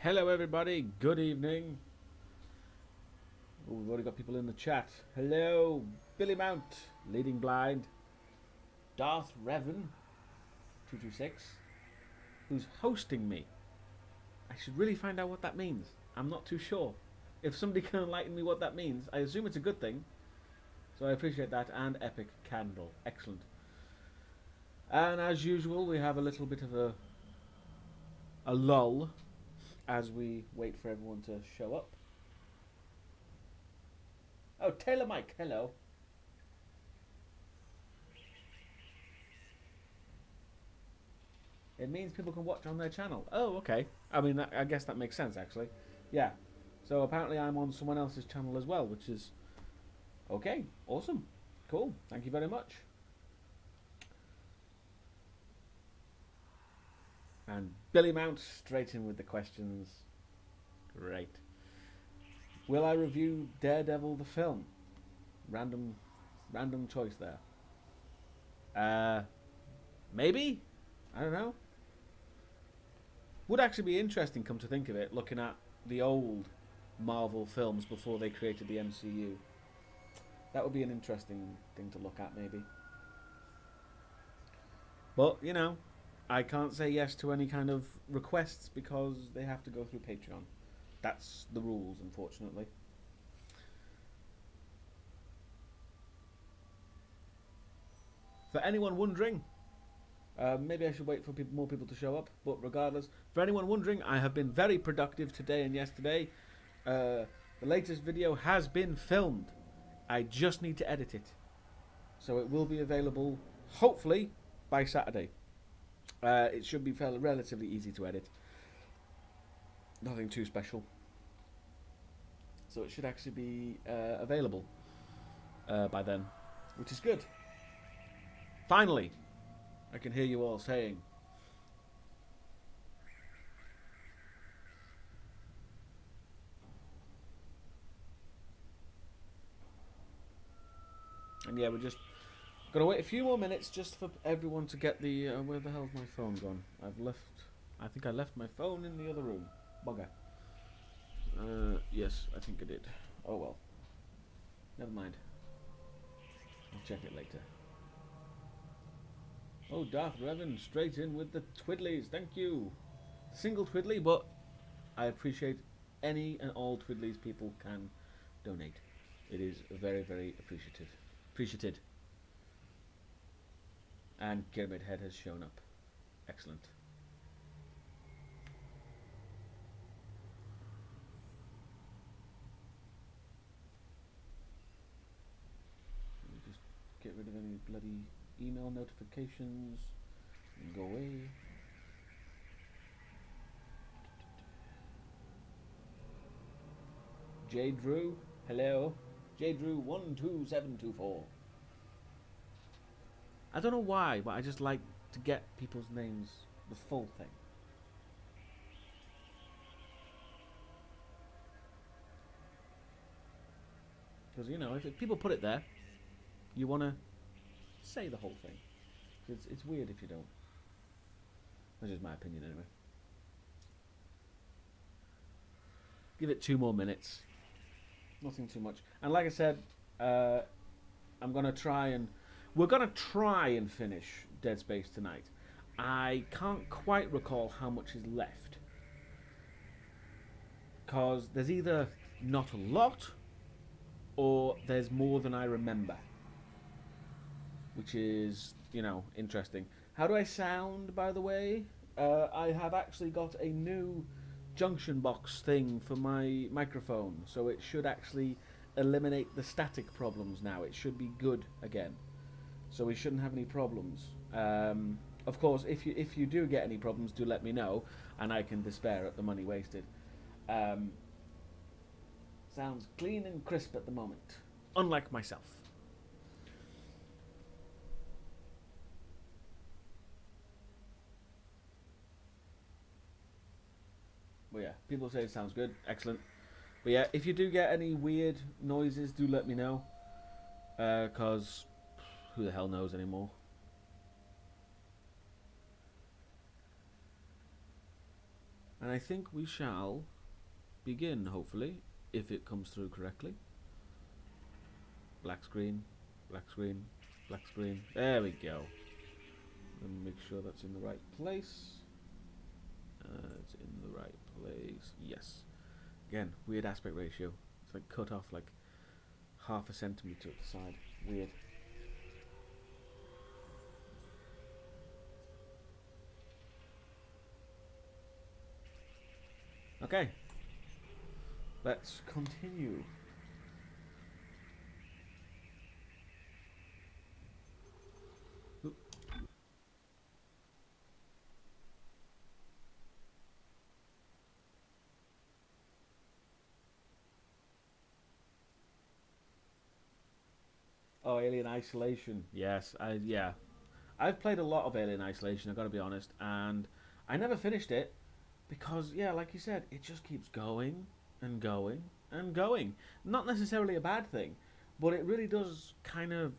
Hello, everybody. Good evening. Ooh, we've already got people in the chat. Hello, Billy Mount, leading blind. Darth Revan, 226, who's hosting me. I should really find out what that means. I'm not too sure. If somebody can enlighten me what that means, I assume it's a good thing. So I appreciate that. And Epic Candle. Excellent. And as usual, we have a little bit of a lull as we wait for everyone to show up. Oh, Taylor Mike, hello. It means people can watch on their channel. Oh, okay. I mean, I guess that makes sense, actually. Yeah. So apparently I'm on someone else's channel as well, which is okay. Awesome. Cool. Thank you very much. And Billy Mount straight in with the questions. Great. Will I review Daredevil the film? Random choice there. Maybe? I don't know. Would actually be interesting, come to think of it, looking at the old Marvel films before they created the MCU. That would be an interesting thing to look at, maybe. But, you know, I can't say yes to any kind of requests because they have to go through Patreon. That's the rules, unfortunately. For anyone wondering, maybe I should wait for more people to show up. But regardless, for anyone wondering, I have been very productive today and yesterday. The latest video has been filmed. I just need to edit it. So it will be available, hopefully, by Saturday. It should be relatively easy to edit. Nothing too special. So it should actually be available by then, which is good. Finally, I can hear you all saying. And yeah, we're just gonna wait a few more minutes just for everyone to get the. Where the hell's my phone gone? I think I left my phone in the other room. Bugger. Yes, I think I did. Oh well. Never mind. I'll check it later. Oh, Darth Revan, straight in with the twiddlies. Thank you. Single twiddly, but I appreciate any and all twiddlies people can donate. It is very, very appreciated. And Pyramid Head has shown up. Excellent. Let me just get rid of any bloody email notifications and go away. J Drew, hello. J Drew 12724. I don't know why, but I just like to get people's names, the full thing. Because, you know, if people put it there, you want to say the whole thing. It's weird if you don't. That's just my opinion, anyway. Give it 2 more minutes. Nothing too much. And like I said, I'm going to try and... We're going to try and finish Dead Space tonight. I can't quite recall how much is left. Because there's either not a lot, or there's more than I remember. Which is, you know, interesting. How do I sound, by the way? I have actually got a new junction box thing for my microphone. So it should actually eliminate the static problems now. It should be good again. So we shouldn't have any problems. Of course, if you do get any problems, do let me know, and I can despair at the money wasted. Sounds clean and crisp at the moment, unlike myself. But yeah, people say it sounds good, excellent. But yeah, if you do get any weird noises, do let me know, because who the hell knows anymore. And I think we shall begin, hopefully, if it comes through correctly. Black screen, black screen, black screen. There we go. Let me make sure that's in the right place. It's in the right place. Yes. Again, weird aspect ratio. It's like cut off like half a centimetre at the side. Weird. Okay. Let's continue. Oop. Oh, Alien Isolation. Yes, I've played a lot of Alien Isolation, I've got to be honest, and I never finished it because, yeah, like you said, it just keeps going and going and going. Not necessarily a bad thing, but it really does kind of,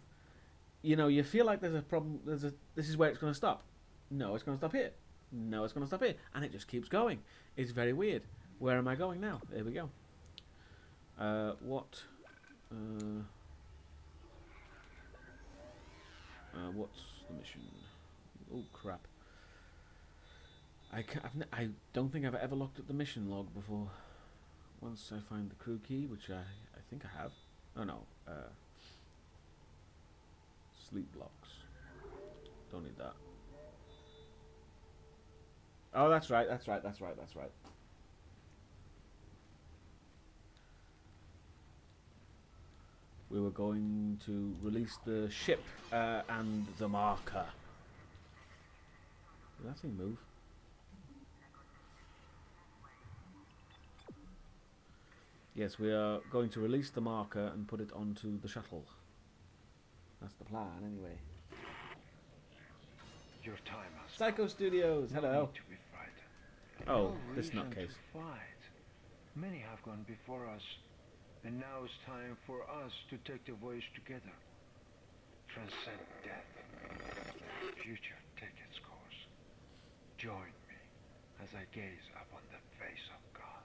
you feel like there's a problem. This is where it's going to stop. No, it's going to stop here. No, it's going to stop here, and it just keeps going. It's very weird. Where am I going now? There we go. What? What's the mission? Oh crap! I don't think I've ever looked at the mission log before. Once I find the crew key, which I think I have. Oh no. Sleep blocks. Don't need that. Oh, that's right. We were going to release the ship and the marker. Did that thing move? Yes, we are going to release the marker and put it onto the shuttle. That's the plan, anyway. Your time has Psycho Studios, hello. No need to be frightened. Oh, No this reason nutcase. to fight. Many have gone before us, and now it's time for us to take the voyage together. Transcend death. Let the future take its course. Join me as I gaze upon the face of God.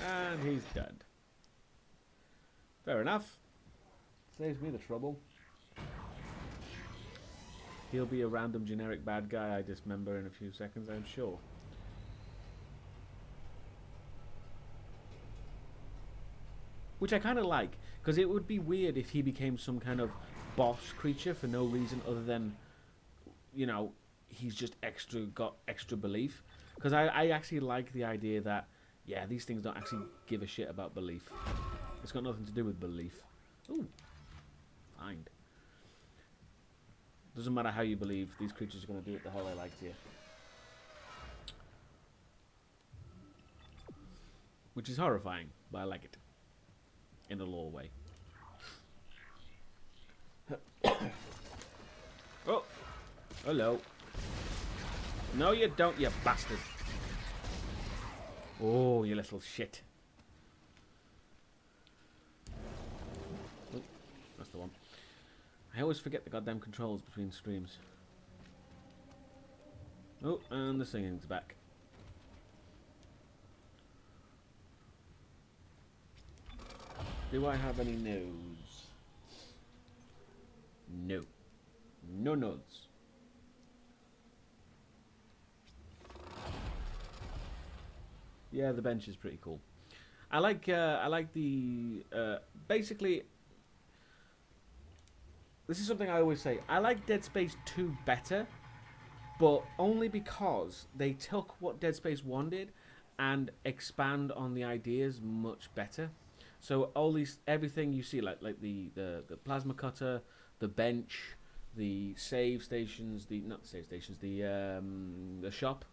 And he's dead. Fair enough. Saves me the trouble. He'll be a random generic bad guy I dismember in a few seconds, I'm sure. Which I kind of like, because it would be weird if he became some kind of boss creature for no reason other than, he's just got extra belief. Because I actually like the idea that, yeah, these things don't actually give a shit about belief. It's got nothing to do with belief. Ooh. Find. Doesn't matter how you believe, these creatures are going to do what the hell they like to you. Which is horrifying, but I like it. In a lore way. Oh! Hello. No you don't, you bastard. Oh, you little shit. Oh, that's the one. I always forget the goddamn controls between streams. Oh, and the singing's back. Do I have any news? No. No notes. Yeah, the bench is pretty cool. I like the basically. This is something I always say. I like Dead Space 2 better, but only because they took what Dead Space 1 did and expand on the ideas much better. So everything you see, like the plasma cutter, the bench, the save stations, the shop,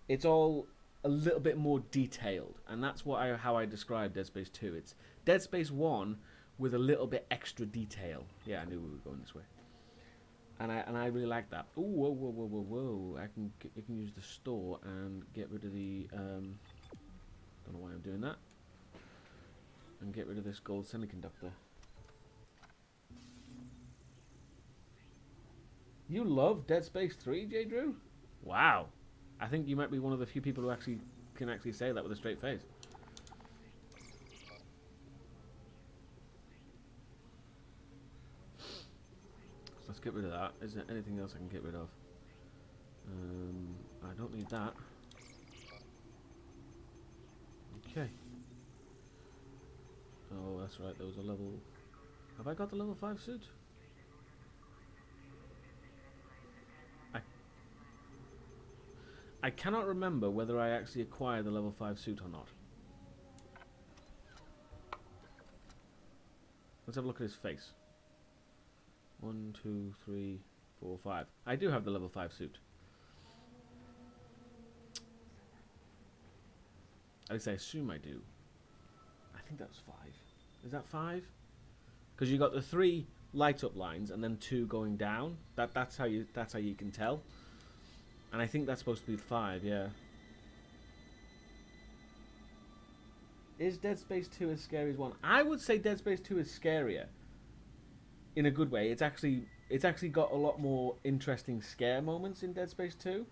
it's all a little bit more detailed, and that's how I describe Dead Space 2. It's Dead Space 1 with a little bit extra detail. Yeah, I knew we were going this way, and I really like that. Ooh, whoa! I can use the store and get rid of the don't know why I'm doing that. And get rid of this gold semiconductor. You love Dead Space 3, J. Drew? Wow. I think you might be one of the few people who actually can actually say that with a straight face. So let's get rid of that. Is there anything else I can get rid of? I don't need that. Okay. Oh, that's right. There was a level... Have I got the level 5 suit? I cannot remember whether I actually acquired the level 5 suit or not. Let's have a look at his face. 1, 2, 3, 4, 5. I do have the level 5 suit. At least I assume I do. I think that's 5. Is that 5? Because you got the 3 light up lines and then 2 going down. That's how you can tell. And I think that's supposed to be 5, yeah. Is Dead Space 2 as scary as 1? I would say Dead Space 2 is scarier. In a good way. It's actually got a lot more interesting scare moments in Dead Space 2.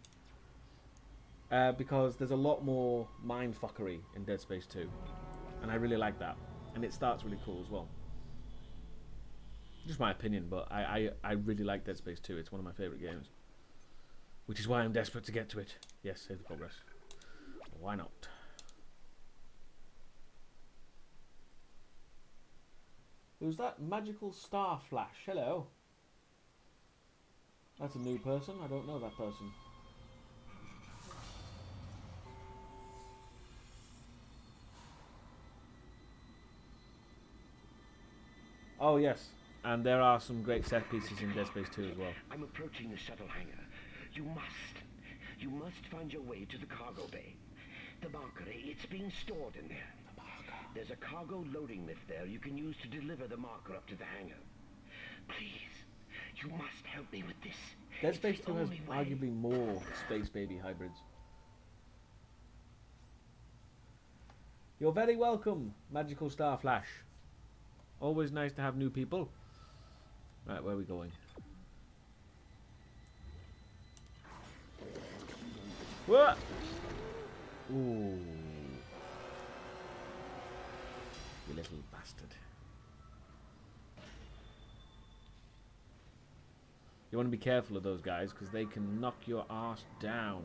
Because there's a lot more mindfuckery in Dead Space 2. And I really like that. And it starts really cool as well. Just my opinion, but I really like Dead Space 2. It's one of my favourite games. Which is why I'm desperate to get to it. Yes, save the progress. Why not? Who's that? Magical Star Flash. Hello. That's a new person. I don't know that person. Oh, yes. And there are some great set pieces in Dead Space 2 as well. I'm approaching the shuttle hangar. You must find your way to the cargo bay. The marker, it's being stored in there. The marker. There's a cargo loading lift there you can use to deliver the marker up to the hangar. Please, you must help me with this. Dead Space 2 has arguably more Space Baby hybrids. You're very welcome, Magical Star Flash. Always nice to have new people. Right, where are we going? What? Ooh. You little bastard. You want to be careful of those guys because they can knock your ass down.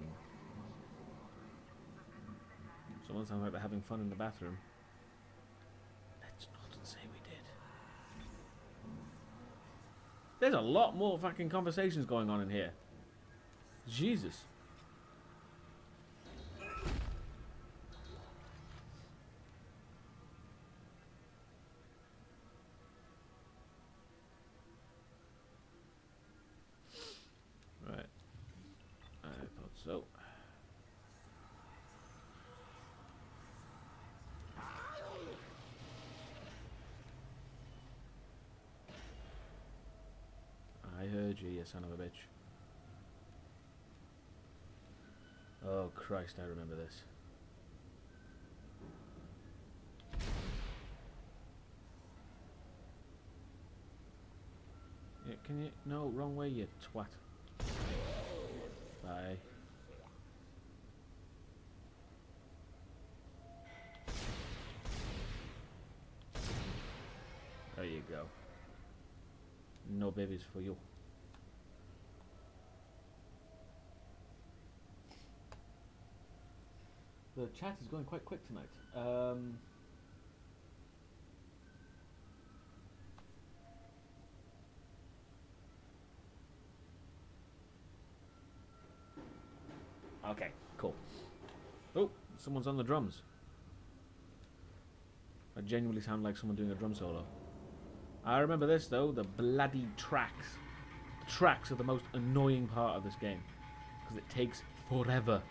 Someone sounds like they're having fun in the bathroom. Let's not say we did. There's a lot more fucking conversations going on in here. Jesus. Right. I thought so. I heard you, you son of a bitch. Oh Christ, I remember this. Yeah, can you... No, wrong way, you twat. Bye. There you go. No babies for you. The chat is going quite quick tonight. Okay, cool. Oh, someone's on the drums. I genuinely sound like someone doing a drum solo. I remember this though, the bloody tracks. The tracks are the most annoying part of this game. Because it takes forever.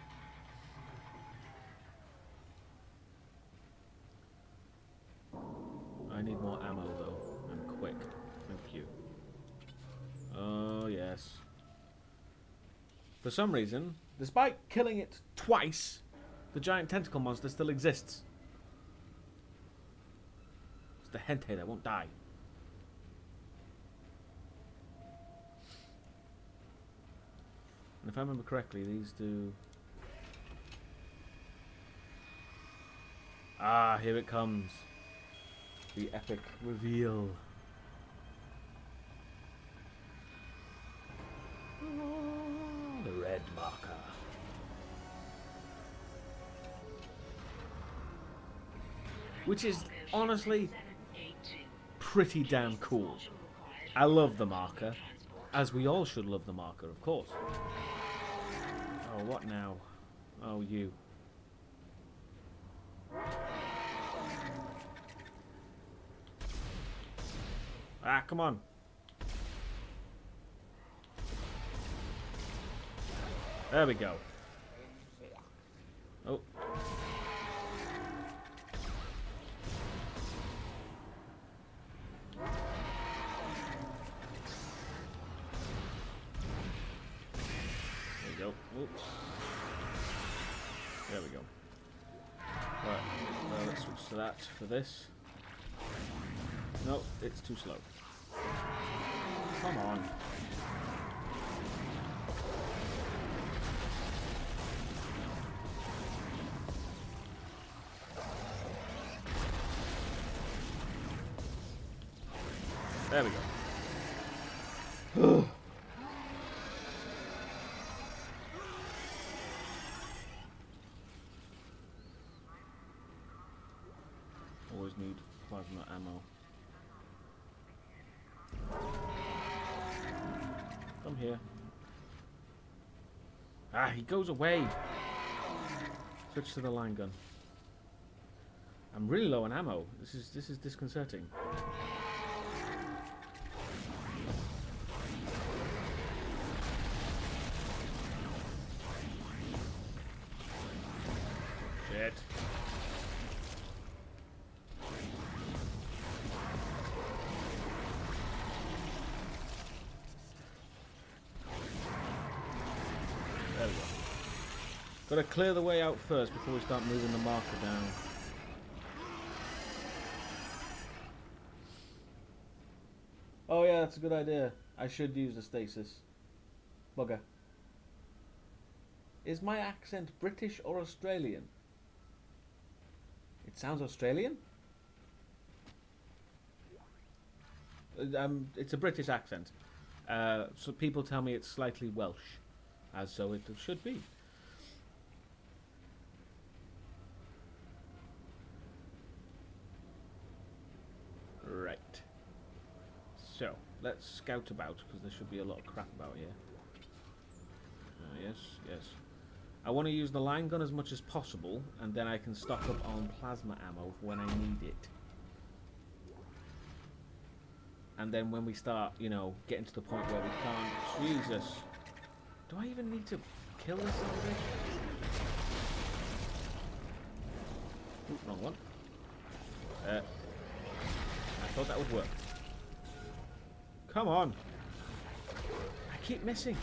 I need more ammo though, and quick. Thank you. Oh yes. For some reason, despite killing it twice, the giant tentacle monster still exists. It's the hentai that won't die. And if I remember correctly, these do... Ah, here it comes. The epic reveal. The red marker. Which is honestly pretty damn cool. I love the marker, as we all should love the marker, of course. Oh, what now? Oh, you. Ah, come on. There we go. Oh. There we go. Oops. There we go. Right, let's switch to that for this. No, it's too slow. Come on. There we go. Always need plasma ammo. Come here. Ah, he goes away. Switch to the line gun. I'm really low on ammo. This is disconcerting. Shit. There we go. Gotta clear the way out first before we start moving the marker down. Oh yeah, that's a good idea. I should use the stasis. Bugger. Is my accent British or Australian? It sounds Australian? It's a British accent. So people tell me it's slightly Welsh, as so it should be. Right. So, let's scout about, because there should be a lot of crap about here. Yes, yes. I want to use the line gun as much as possible, and then I can stock up on plasma ammo for when I need it. And then when we start, you know, getting to the point where we can't... Jesus. Do I even need to kill this son of a bitch? Ooh, wrong one. I thought that would work. Come on. I keep missing.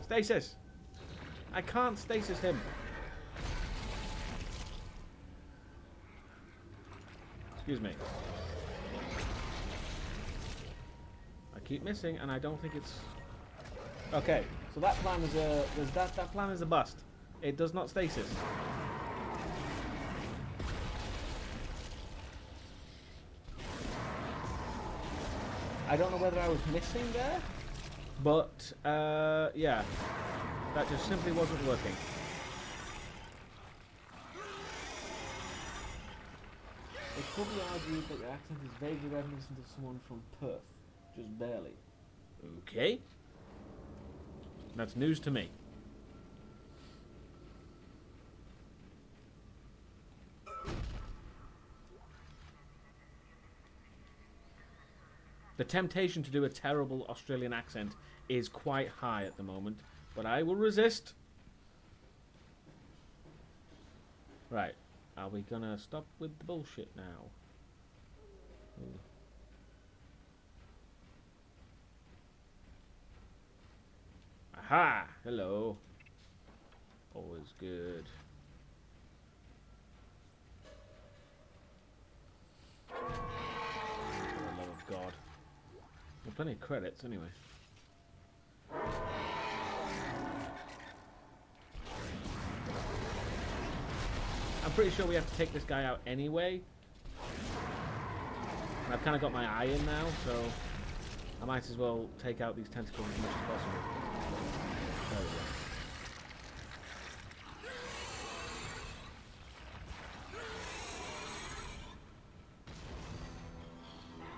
Stasis. I can't stasis him. Excuse me. I keep missing, and I don't think it's... Okay, so that plan is a... That plan is a bust. It does not stasis. I don't know whether I was missing there, but yeah, that just simply wasn't working. It could be argued that your accent is vaguely reminiscent of someone from Perth, just barely. Okay. That's news to me. The temptation to do a terrible Australian accent is quite high at the moment, but I will resist. Right, are we gonna stop with the bullshit now? Ooh. Aha! Hello. Always good. For the love of God. Well, plenty of credits anyway. I'm pretty sure we have to take this guy out anyway. And I've kind of got my eye in now, so I might as well take out these tentacles as much as possible. There we go.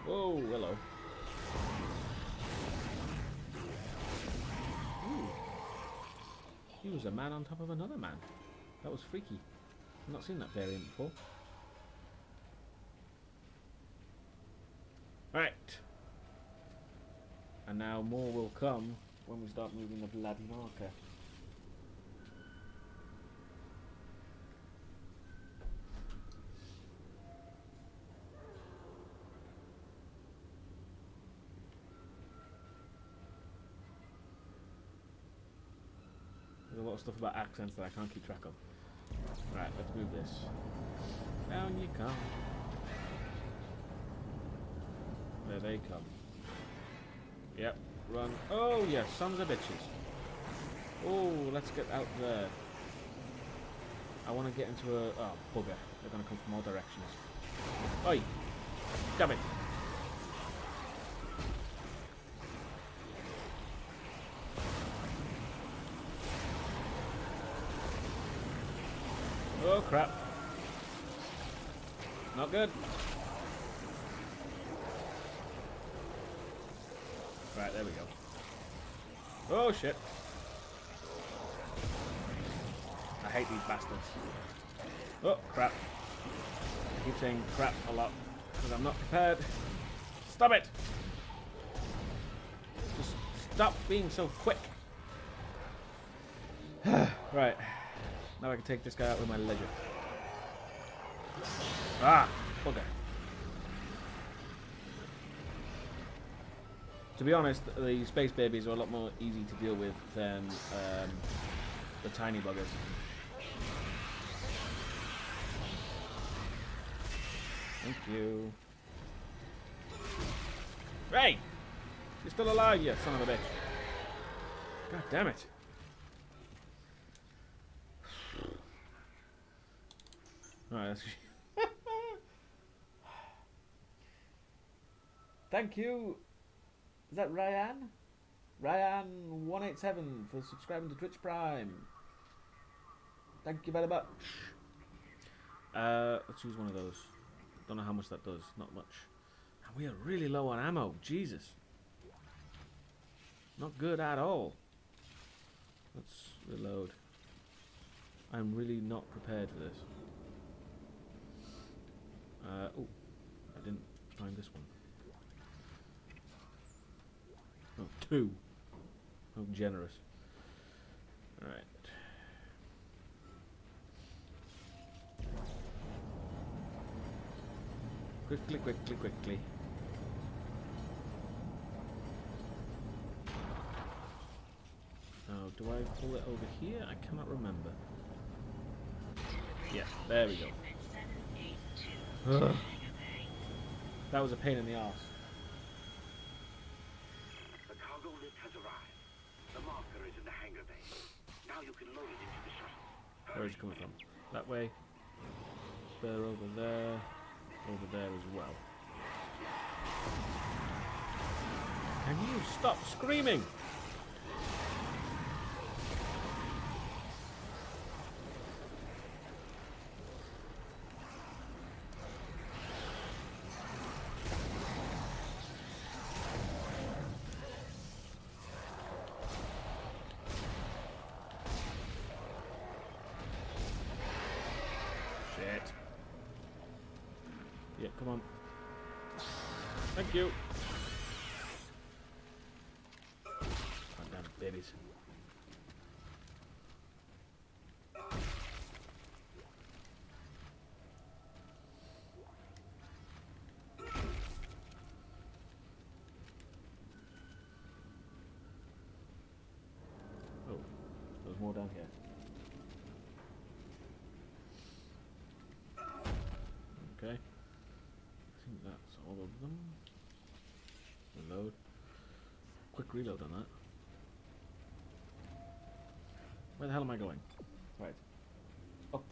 Whoa, hello. Ooh. He was a man on top of another man. That was freaky. I've not seen that variant before. Right. And now more will come when we start moving the bloody marker. There's a lot of stuff about accents that I can't keep track of. Right, let's move this. Down you come. There they come. Yep, run. Oh, yes, sons of bitches. Oh, let's get out there. I want to get into a... Oh, bugger. They're going to come from all directions. Oi! Damn it! Oh, crap. Not good. Right, there we go. Oh, shit. I hate these bastards. Oh, crap. I keep saying crap a lot because I'm not prepared. Stop it! Just stop being so quick. Right. Now I can take this guy out with my leisure. Ah! Bugger. To be honest, the space babies are a lot more easy to deal with than the tiny buggers. Thank you. Ray! You're still alive, you son of a bitch. God damn it. Alright, that's... Thank you. Is that Ryan? Ryan187 for subscribing to Twitch Prime. Thank you very much. Let's use one of those. Don't know how much that does. Not much. And we are really low on ammo. Jesus. Not good at all. Let's reload. I'm really not prepared for this. Oh, I didn't find this one. Oh, 2. How generous. Alright. Quickly, quickly, quickly. Oh, do I pull it over here? I cannot remember. Yeah, there we go. Ugh. That was a pain in the arse. The cargo lift has arrived. The marker is in the hangar bay. Now you can load it into the shuttle. Where is it coming from? That way. There, over there. Over there as well. Can you stop screaming? Shit. Yeah, come on. Thank you. Goddamn babies. Oh, there's more down here. Okay. I think that's all of them. Reload. Quick reload on that. Where the hell am I going? Right. Up.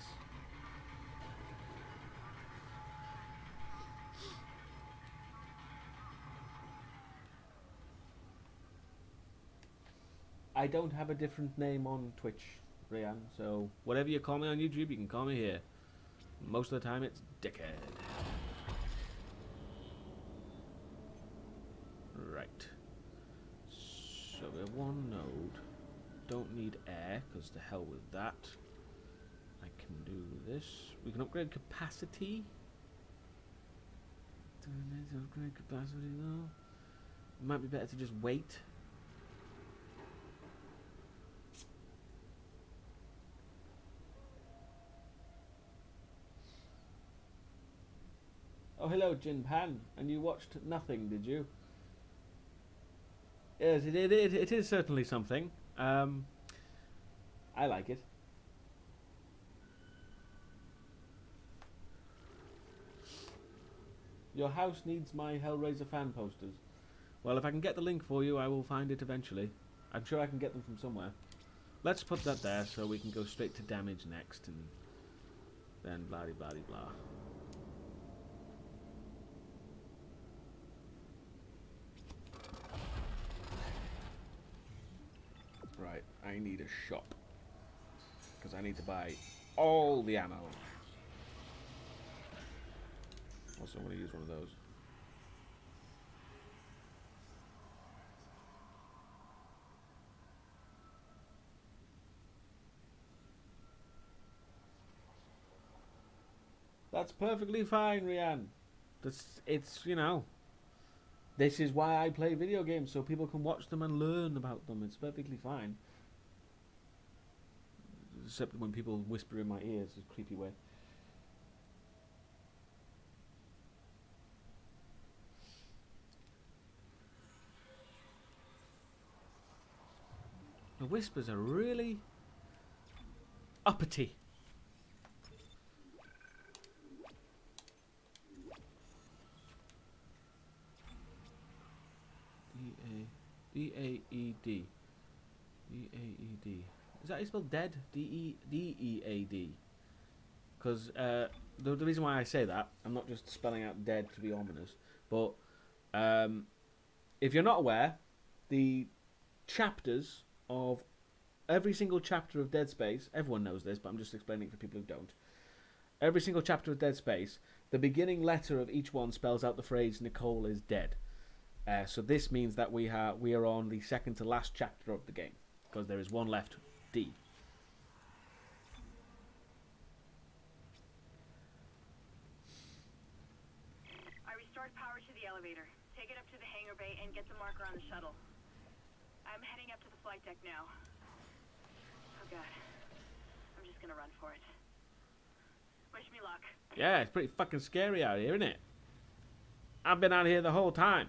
this. I don't have a different name on Twitch, Ryan, so whatever you call me on YouTube, you can call me here. Most of the time, it's Dickhead. Right. So we have one node. Don't need air, because the hell with that. I can do this. We can upgrade capacity. Do I need to upgrade capacity though? It might be better to just wait. Oh, hello, Jin Pan. And you watched nothing, did you? Yes, it is certainly something. I like it. Your house needs my Hellraiser fan posters. Well, if I can get the link for you, I will find it eventually. I'm sure I can get them from somewhere. Let's put that there so we can go straight to damage next, and then blah blah blah blah. Right, I need a shop. Because I need to buy all the ammo. Also, I'm going to use one of those. That's perfectly fine, Rianne. It's, you know, this is why I play video games, so people can watch them and learn about them. It's perfectly fine. Except when people whisper in my ears in a creepy way. The whispers are really uppity. D-A-E-D. D-A-E-D. Is that how you spell dead? D-E-D-E-A-D. Because the reason why I say that, I'm not just spelling out dead to be ominous, but if you're not aware, the chapters of every single chapter of Dead Space, everyone knows this, but I'm just explaining it for people who don't. Every single chapter of Dead Space, the beginning letter of each one spells out the phrase "Nicole is dead." So this means that we are on the second to last chapter of the game, because there is one left, D. I restored power to the elevator. Take it up to the hangar bay and get the marker on the shuttle. I'm heading up to the flight deck now. Oh god. I'm just gonna run for it. Wish me luck. Yeah, it's pretty fucking scary out here, isn't it? I've been out here the whole time.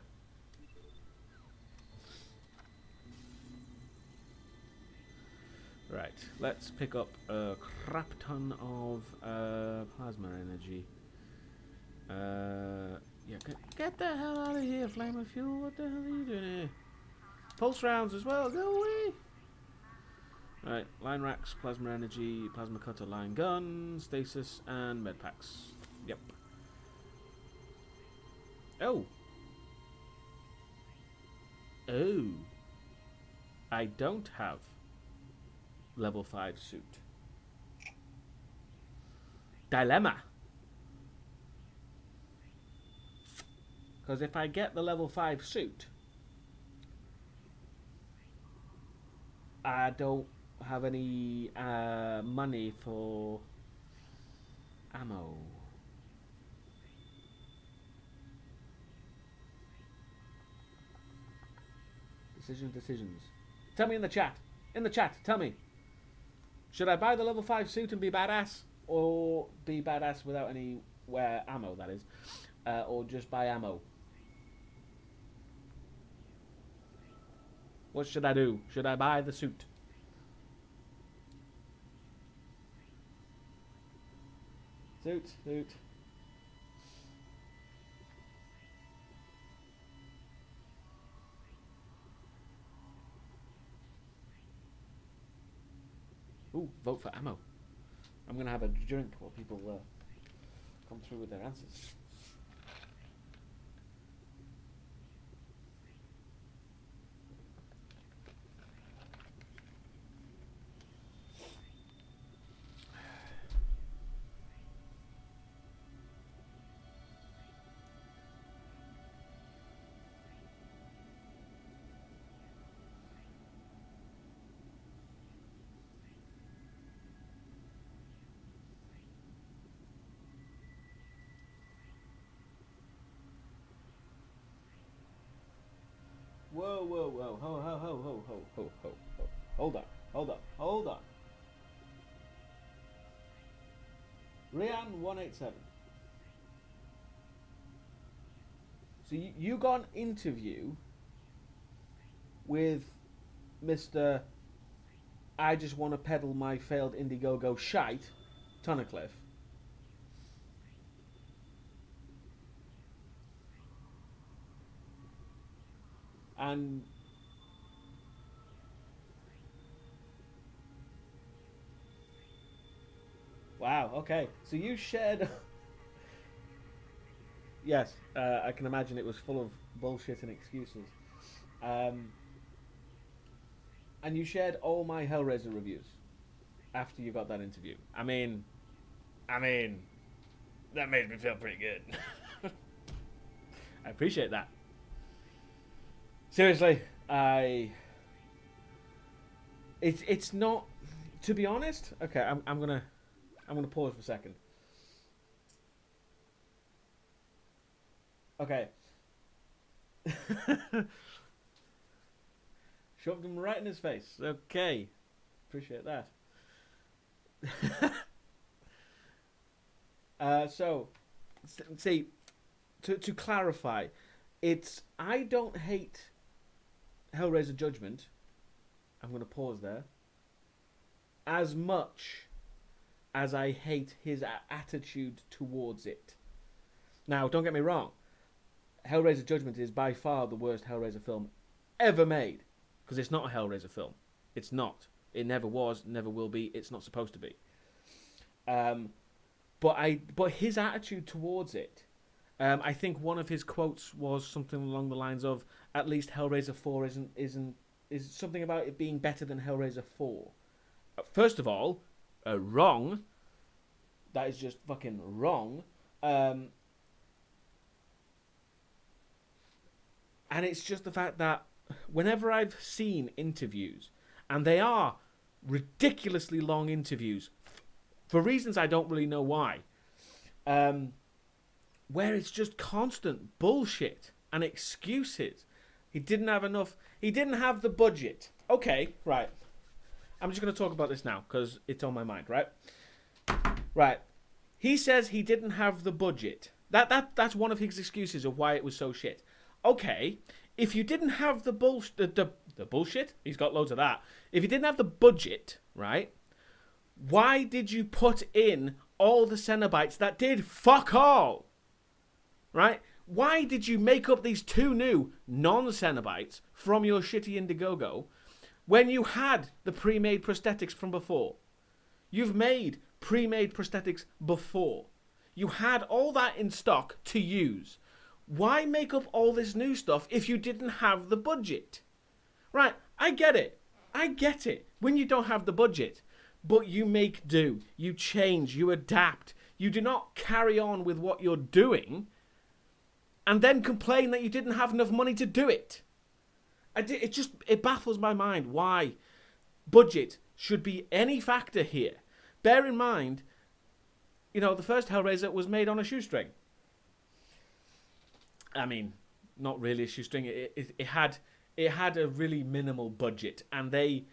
Right, let's pick up a crap ton of plasma energy. Yeah, get the hell out of here, Flame of Fuel. What the hell are you doing here? Pulse rounds as well, go away! Right, line racks, plasma energy, plasma cutter, line gun, stasis, and med packs. Yep. Oh! Oh! I don't have level 5 suit. Dilemma! Because if I get the level 5 suit, I don't have any money for ammo. Decisions. Tell me in the chat. In the chat, tell me. Should I buy the level 5 suit and be badass? Or be badass without any ammo, that is. Or just buy ammo? What should I do? Should I buy the suit? Suit. Ooh, vote for ammo. I'm going to have a drink while people come through with their answers. Whoa, whoa, whoa. Ho. Hold on. Rian187. So you got an interview with Mr. I just want to peddle my failed Indiegogo shite, Tunnicliffe. And wow, okay. So you shared. Yes, I can imagine it was full of bullshit and excuses. And you shared all my Hellraiser reviews after you got that interview. I mean, that made me feel pretty good. I appreciate that. Seriously, it's not, to be honest. Okay, I'm gonna pause for a second. Okay. Shoved him right in his face. Okay, appreciate that. So, see, to clarify, I don't hate Hellraiser Judgment. I'm going to pause there. As much as I hate his attitude towards it. Now, don't get me wrong. Hellraiser Judgment is by far the worst Hellraiser film ever made. Because it's not a Hellraiser film. It's not. It never was, never will be. It's not supposed to be. But his attitude towards it, I think one of his quotes was something along the lines of, "At least Hellraiser 4 is something about it being better than Hellraiser 4." First of all, wrong. That is just fucking wrong. And it's just the fact that whenever I've seen interviews, and they are ridiculously long interviews, for reasons I don't really know why, where it's just constant bullshit and excuses. He didn't have enough. He didn't have the budget. Okay, right. I'm just going to talk about this now because it's on my mind, right? Right. He says he didn't have the budget. That's one of his excuses of why it was so shit. Okay, if you didn't have the bullshit, he's got loads of that. If you didn't have the budget, right? Why did you put in all the Cenobites that did fuck all? Right? Why did you make up these 2 new non-Cenobites from your shitty Indiegogo when you had the pre-made prosthetics from before? You've made pre-made prosthetics before. You had all that in stock to use. Why make up all this new stuff if you didn't have the budget? Right, I get it. I get it. When you don't have the budget. But you make do. You change. You adapt. You do not carry on with what you're doing and then complain that you didn't have enough money to do it. It baffles my mind why budget should be any factor here. Bear in mind, the first Hellraiser was made on a shoestring. I mean, not really a shoestring. It had a really minimal budget, and they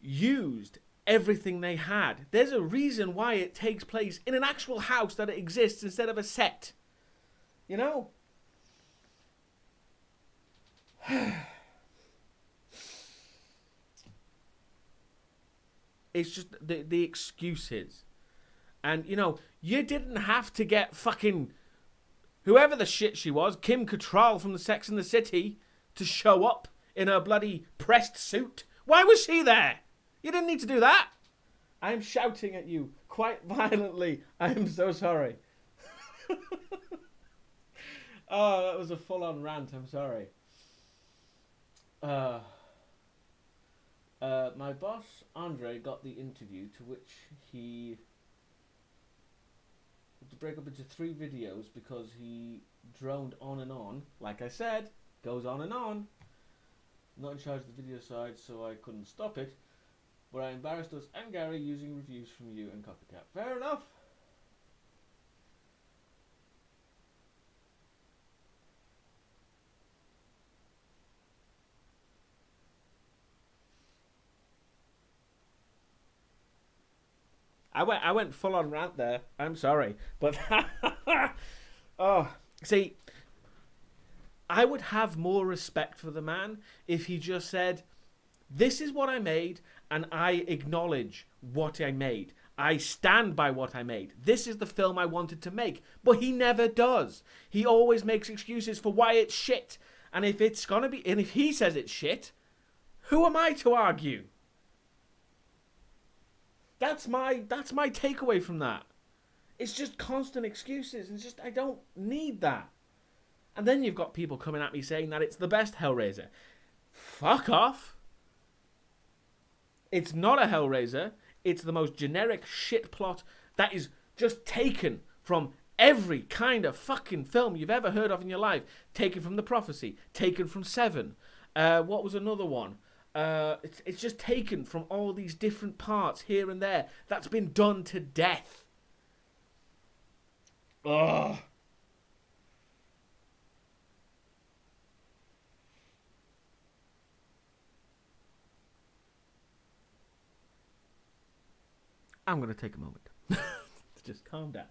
used everything they had. There's a reason why it takes place in an actual house that it exists instead of a set. It's just the excuses. And, you didn't have to get fucking whoever the shit she was, Kim Cattrall from the Sex and the City, to show up in her bloody pressed suit. Why was she there? You didn't need to do that. I'm shouting at you quite violently. I am so sorry. Oh, that was a full-on rant. I'm sorry. My boss, Andre, got the interview to which he had to break up into 3 videos because he droned on and on. Like I said, goes on and on. Not in charge of the video side, so I couldn't stop it. But I embarrassed us and Gary using reviews from you and Copycat. Fair enough. I went full on rant there. I'm sorry, but oh, see, I would have more respect for the man if he just said, "This is what I made, and I acknowledge what I made. I stand by what I made. This is the film I wanted to make." But he never does. He always makes excuses for why it's shit. And if it's gonna be, and if he says it's shit, who am I to argue? That's my takeaway from that. It's just constant excuses, and I don't need that. And then you've got people coming at me saying that it's the best Hellraiser. Fuck off. It's not a Hellraiser. It's the most generic shit plot that is just taken from every kind of fucking film you've ever heard of in your life. Taken from The Prophecy. Taken from Seven. What was another one? It's just taken from all these different parts here and there. That's been done to death. Ugh. I'm going to take a moment to just calm down.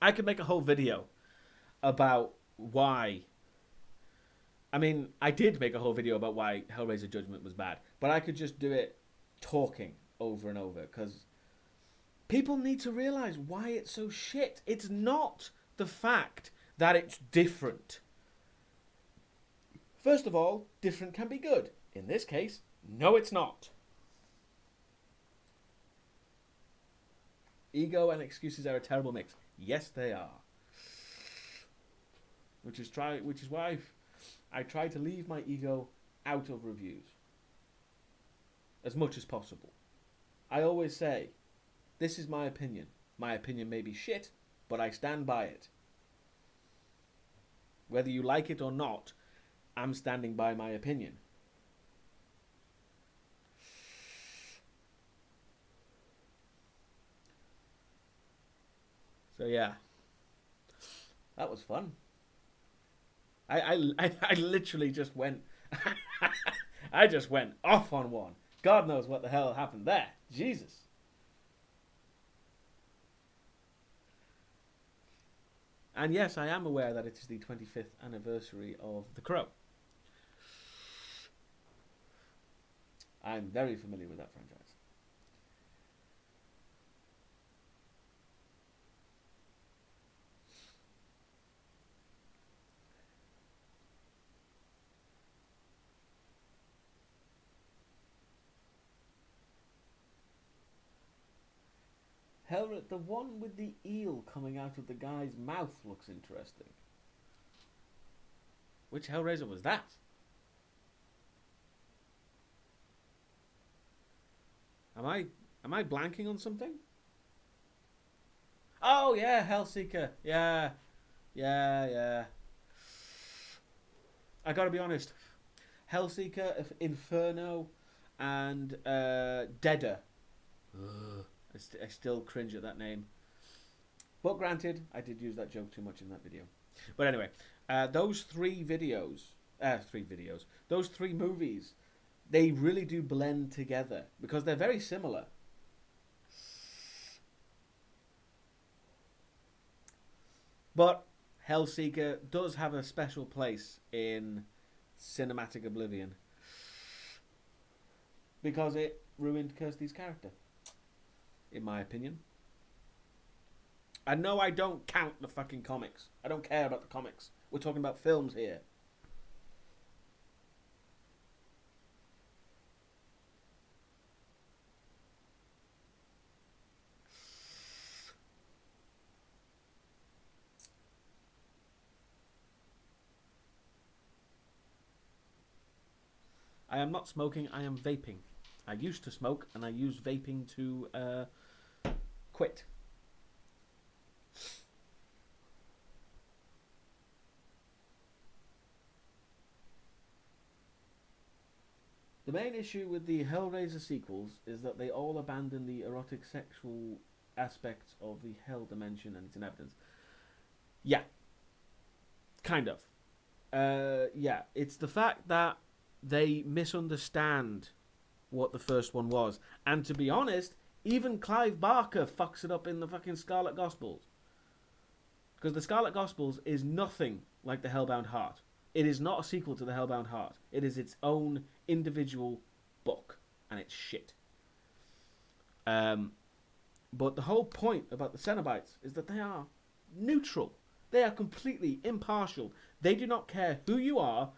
I could make a whole video about why. I mean, I did make a whole video about why Hellraiser Judgment was bad, but I could just do it talking over and over, because people need to realize why it's so shit. It's not the fact that it's different. First of all, different can be good. In this case, no, it's not. Ego and excuses are a terrible mix. Yes, they are. Which is why I try to leave my ego out of reviews as much as possible. I always say, this is my opinion. My opinion may be shit, but I stand by it. Whether you like it or not, I'm standing by my opinion. So yeah, that was fun. I literally just went, I just went off on one. God knows what the hell happened there. Jesus. And yes, I am aware that it is the 25th anniversary of The Crow. I'm very familiar with that franchise. The one with the eel coming out of the guy's mouth looks interesting. Which Hellraiser was that? Am I blanking on something? Oh yeah, Hellseeker. Yeah. I gotta be honest. Hellseeker, Inferno, and Deader. Ugh. I still cringe at that name. But granted, I did use that joke too much in that video. But anyway, those three movies, they really do blend together because they're very similar. But Hellseeker does have a special place in cinematic oblivion because it ruined Kirsty's character, in my opinion. And no, I don't count the fucking comics. I don't care about the comics. We're talking about films here. I am not smoking, I am vaping. I used to smoke, and I use vaping to quit. The main issue with the Hellraiser sequels is that they all abandon the erotic sexual aspects of the hell dimension and its inhabitants. Yeah. Kind of. Yeah. It's the fact that they misunderstand what the first one was. And to be honest, even Clive Barker fucks it up in the fucking Scarlet Gospels. Because the Scarlet Gospels is nothing like the Hellbound Heart. It is not a sequel to the Hellbound Heart. It is its own individual book. And it's shit. But the whole point about the Cenobites is that they are neutral. They are completely impartial. They do not care who you are,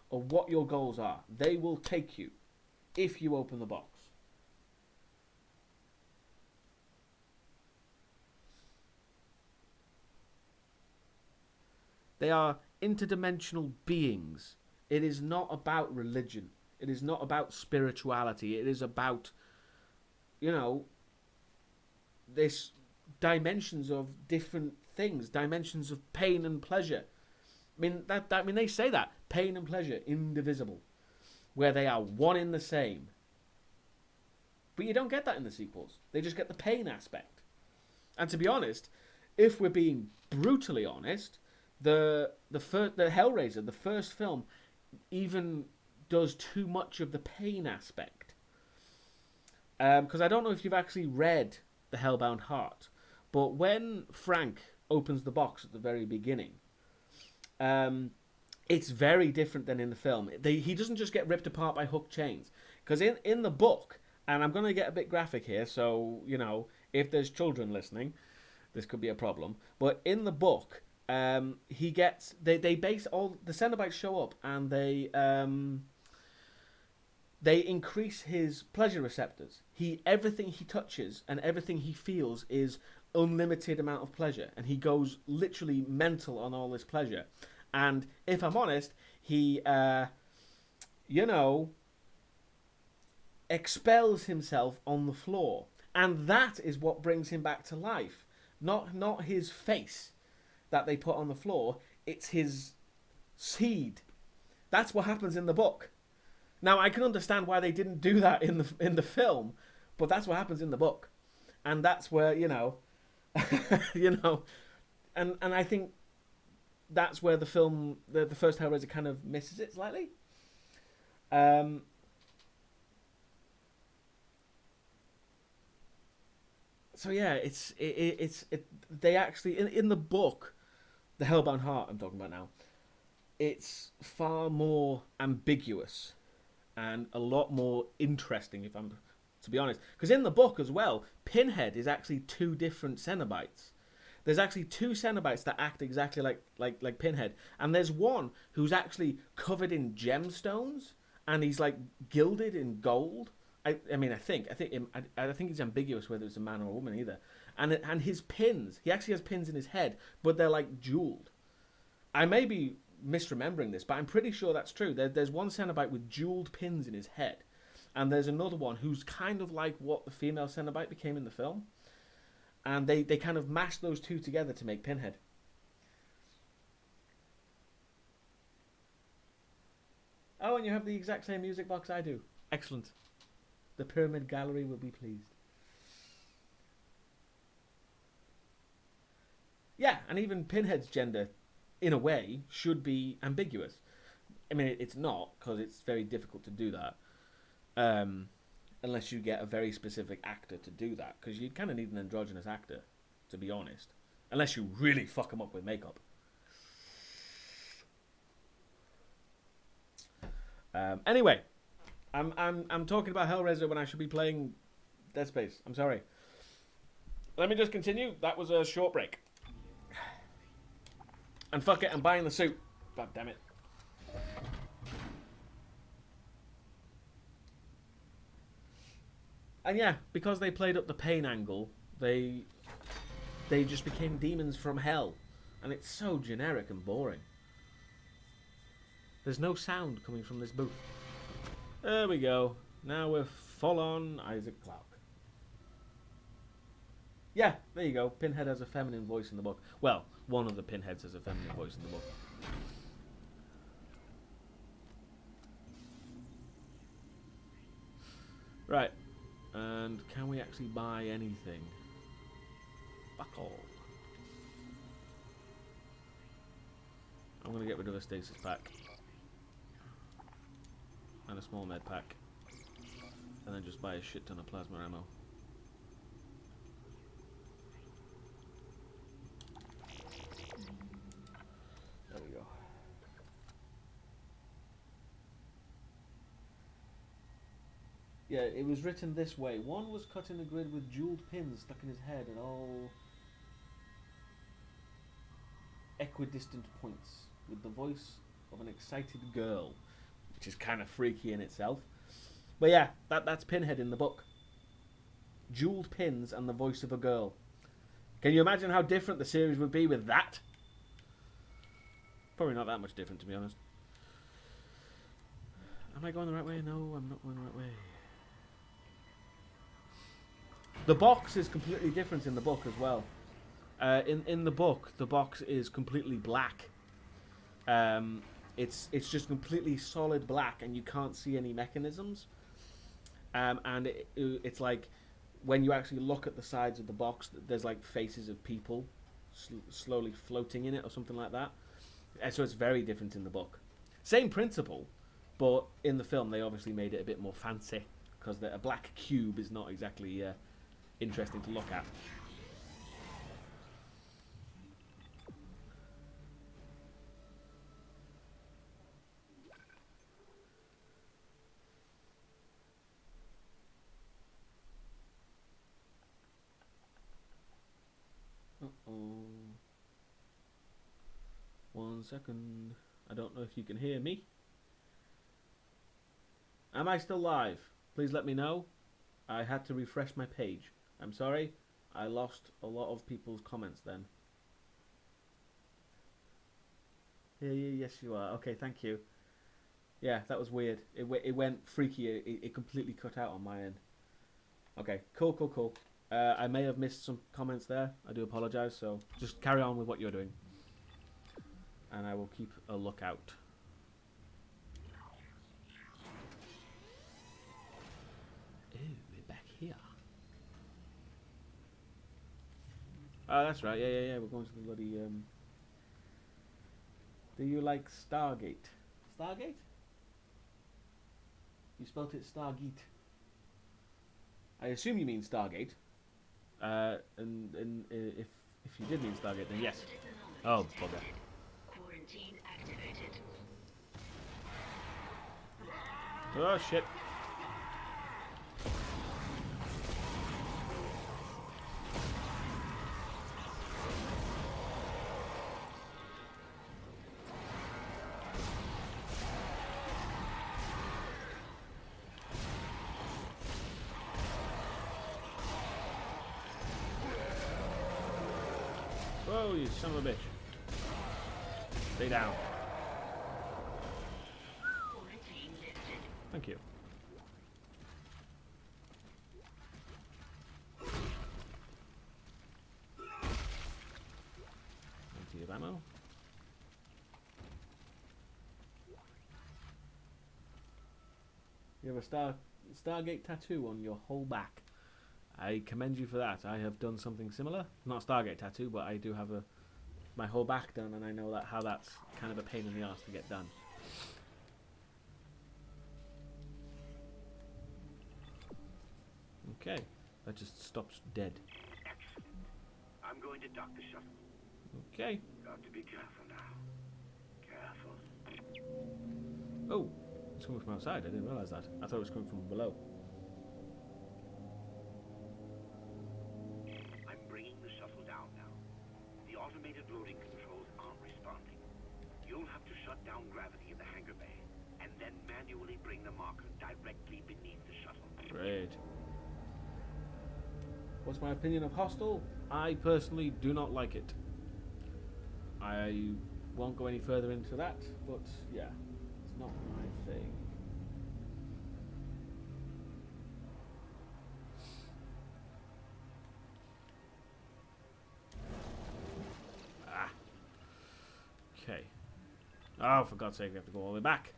or what your goals are. They will take you if you open the box. They are interdimensional beings. It is not about religion. It is not about spirituality. It is about, this dimensions of different things, dimensions of pain and pleasure. I mean, they say that pain and pleasure indivisible, where they are one in the same. But you don't get that in the sequels. They just get the pain aspect. And to be honest, if we're being brutally honest, the Hellraiser, the first film, even does too much of the pain aspect. Because I don't know if you've actually read The Hellbound Heart, but when Frank opens the box at the very beginning, it's very different than in the film. He doesn't just get ripped apart by hook chains. Because in the book, and I'm going to get a bit graphic here, so, if there's children listening, this could be a problem. But in the book, they base all the Cenobites show up, and they increase his pleasure receptors. Everything he touches and everything he feels is unlimited amount of pleasure, and he goes literally mental on all this pleasure. And if I'm honest, he expels himself on the floor, and that is what brings him back to life. Not his face that they put on the floor. It's his seed. That's what happens in the book. Now I can understand why they didn't do that in the film, but that's what happens in the book, and that's where and I think that's where the film, the first Hellraiser, kind of misses it slightly. So yeah, they actually in the book, the Hellbound Heart I'm talking about now, it's far more ambiguous and a lot more interesting, if I'm to be honest. Because in the book as well, Pinhead is actually two different Cenobites. There's actually two Cenobites that act exactly like Pinhead, and there's one who's actually covered in gemstones and he's like gilded in gold. I think it's ambiguous whether it's a man or a woman either. And his pins, he actually has pins in his head, but they're like jeweled. I may be misremembering this, but I'm pretty sure that's true. There's one Cenobite with jeweled pins in his head, and there's another one who's kind of like what the female Cenobite became in the film. And they kind of mashed those two together to make Pinhead. Oh, and you have the exact same music box I do. Excellent. The Pyramid Gallery will be pleased. Yeah, and even Pinhead's gender, in a way, should be ambiguous. I mean, it's not, because it's very difficult to do that. Unless you get a very specific actor to do that, because you kind of need an androgynous actor, to be honest. Unless you really fuck him up with makeup. Anyway, I'm talking about Hellraiser when I should be playing Dead Space. I'm sorry. Let me just continue. That was a short break. And fuck it, I'm buying the suit. God damn it. And yeah, because they played up the pain angle, they just became demons from hell. And it's so generic and boring. There's no sound coming from this booth. There we go. Now we're full on Isaac Clarke. Yeah, there you go. Pinhead has a feminine voice in the book. Well, one of the Pinheads has a feminine voice in the book. Right. And can we actually buy anything? Fuck all. I'm going to get rid of a stasis pack. And a small med pack. And then just buy a shit ton of plasma ammo. There we go. Yeah, it was written this way. One was cut in a grid with jeweled pins stuck in his head at all equidistant points, with the voice of an excited girl, which is kind of freaky in itself. But yeah, that's Pinhead in the book. Jeweled pins and the voice of a girl. Can you imagine how different the series would be with that? Probably not that much different, to be honest. Am I going the right way? No, I'm not going the right way. The box is completely different in the book as well. In the book, the box is completely black. It's just completely solid black, and you can't see any mechanisms. And it's like when you actually look at the sides of the box, there's like faces of people slowly floating in it or something like that. And so it's very different in the book. Same principle, but in the film they obviously made it a bit more fancy because a black cube is not exactly interesting to look at. Uh-oh. 1 second. I don't know if you can hear me. Am I still live? Please let me know. I had to refresh my page. I'm sorry. I lost a lot of people's comments then. Yeah, yes you are. Okay, thank you. Yeah, that was weird. It went freaky. It completely cut out on my end. Okay, cool. I may have missed some comments there. I do apologise. So just carry on with what you're doing, and I will keep a lookout. Ooh, we're back here. Oh, that's right. Yeah. We're going to the bloody. Do you like Stargate? Stargate? You spelt it Stargate. I assume you mean Stargate. And if you did mean Stargate, then yes. Oh, bugger. Quarantine activated. Oh shit. Whoa, you son of a bitch. Stay down. Quarantine lifted. Thank you. Empty of ammo. You have a Stargate tattoo on your whole back. I commend you for that. I have done something similar. Not a Stargate tattoo, but I do have my whole back done, and I know how that's kind of a pain in the arse to get done. Okay, that just stops dead. Excellent. I'm going to dock the shuttle. Okay. Got to be careful now. Careful. Oh, it's coming from outside. I didn't realise that. I thought it was coming from below. I'm bringing the shuttle down now. The automated loading controls aren't responding. You'll have to shut down gravity in the hangar bay, and then manually bring the marker directly beneath the shuttle. Great. What's my opinion of Hostel? I personally do not like it. I won't go any further into that, but yeah, it's not my thing. Okay. Oh, for God's sake, we have to go all the way back.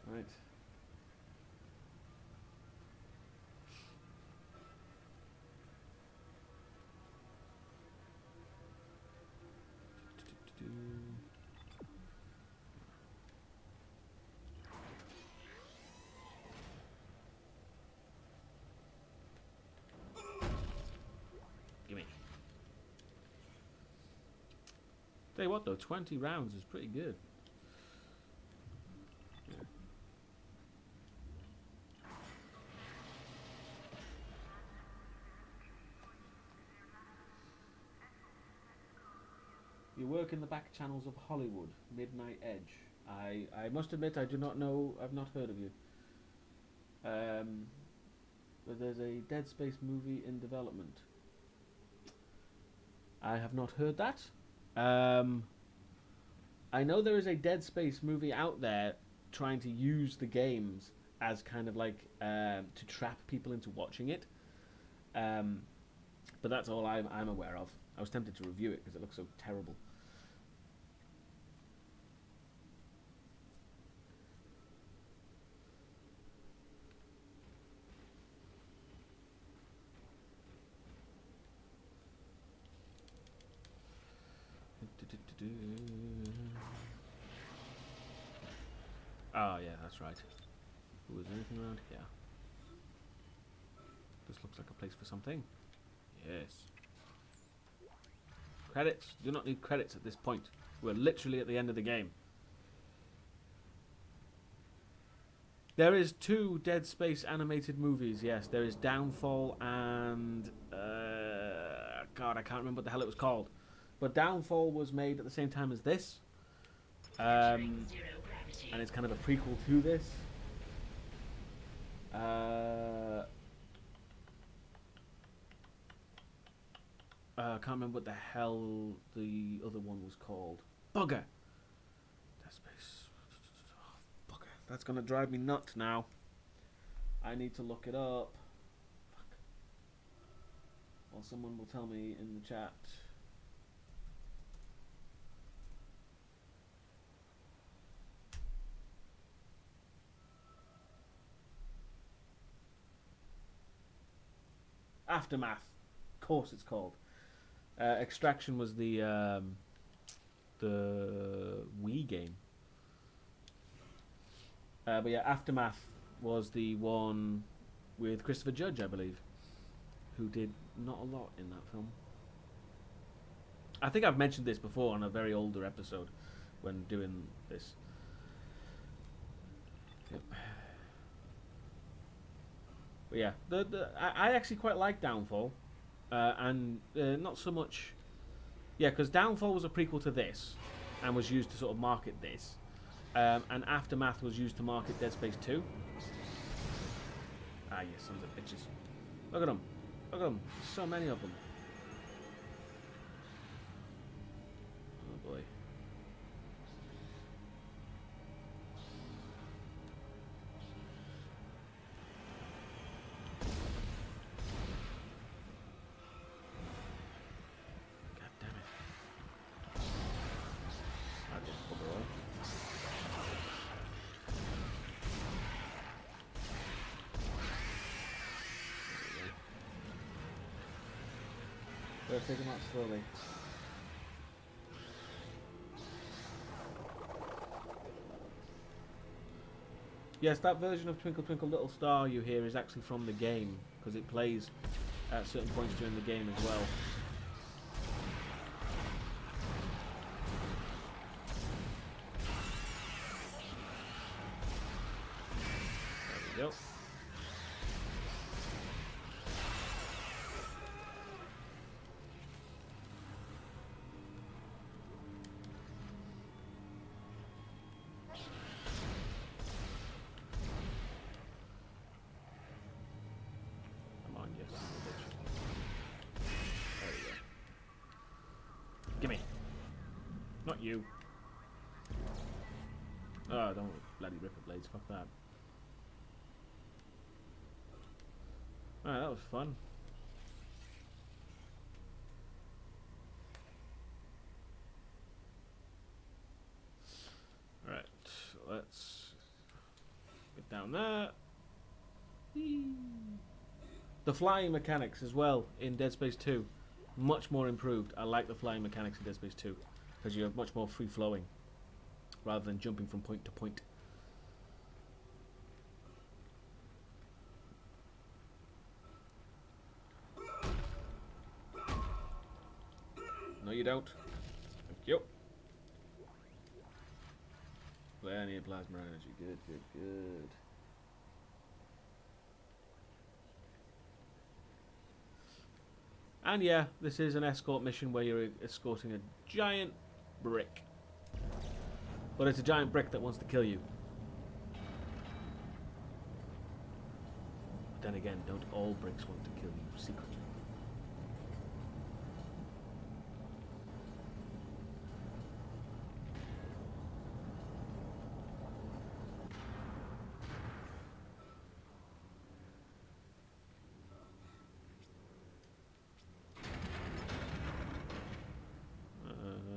Right. Gimme. Tell you what though, 20 rounds is pretty good. Yeah. You work in the back channels of Hollywood, Midnight Edge. I must admit I do not know, I've not heard of you. But there's a Dead Space movie in development. I have not heard that. I know there is a Dead Space movie out there trying to use the games as kind of like to trap people into watching it. But that's all I'm aware of. I was tempted to review it because it looks so terrible. Oh yeah, that's right. Ooh, is there anything around here? This looks like a place for something. Yes. Credits. Do not need credits at this point. We're literally at the end of the game. There is 2 Dead Space animated movies, yes. There is Downfall and... God, I can't remember what the hell it was called. But Downfall was made at the same time as this. And it's kind of a prequel to this. I can't remember what the hell the other one was called. Bugger! Dead Space. Oh, bugger. That's going to drive me nuts now. I need to look it up. Fuck. Or someone will tell me in the chat. Aftermath. Of course it's called. Extraction was the Wii game. But yeah, Aftermath was the one with Christopher Judge, I believe, who did not a lot in that film. I think I've mentioned this before on a very older episode when doing this. Yep. But yeah, I actually quite like Downfall, and not so much. Yeah, because Downfall was a prequel to this, and was used to sort of market this, and Aftermath was used to market Dead Space 2. Ah, yes, sons of bitches! Look at them! Look at them! So many of them. Oh boy. Better take them out slowly. Yes, that version of Twinkle Twinkle Little Star you hear is actually from the game, because it plays at certain points during the game as well. There we go. Gimme. Not you. Oh, don't bloody ripper blades. Fuck that. Alright, that was fun. Down there. Whee. The flying mechanics as well in Dead Space 2, much more improved. I like the flying mechanics in Dead Space 2 because you're much more free flowing rather than jumping from point to point. No, you don't. Thank you. Plenty of plasma energy. Good, good, good. And yeah, this is an escort mission where you're escorting a giant brick. But it's a giant brick that wants to kill you. But then again, don't all bricks want to kill you secretly?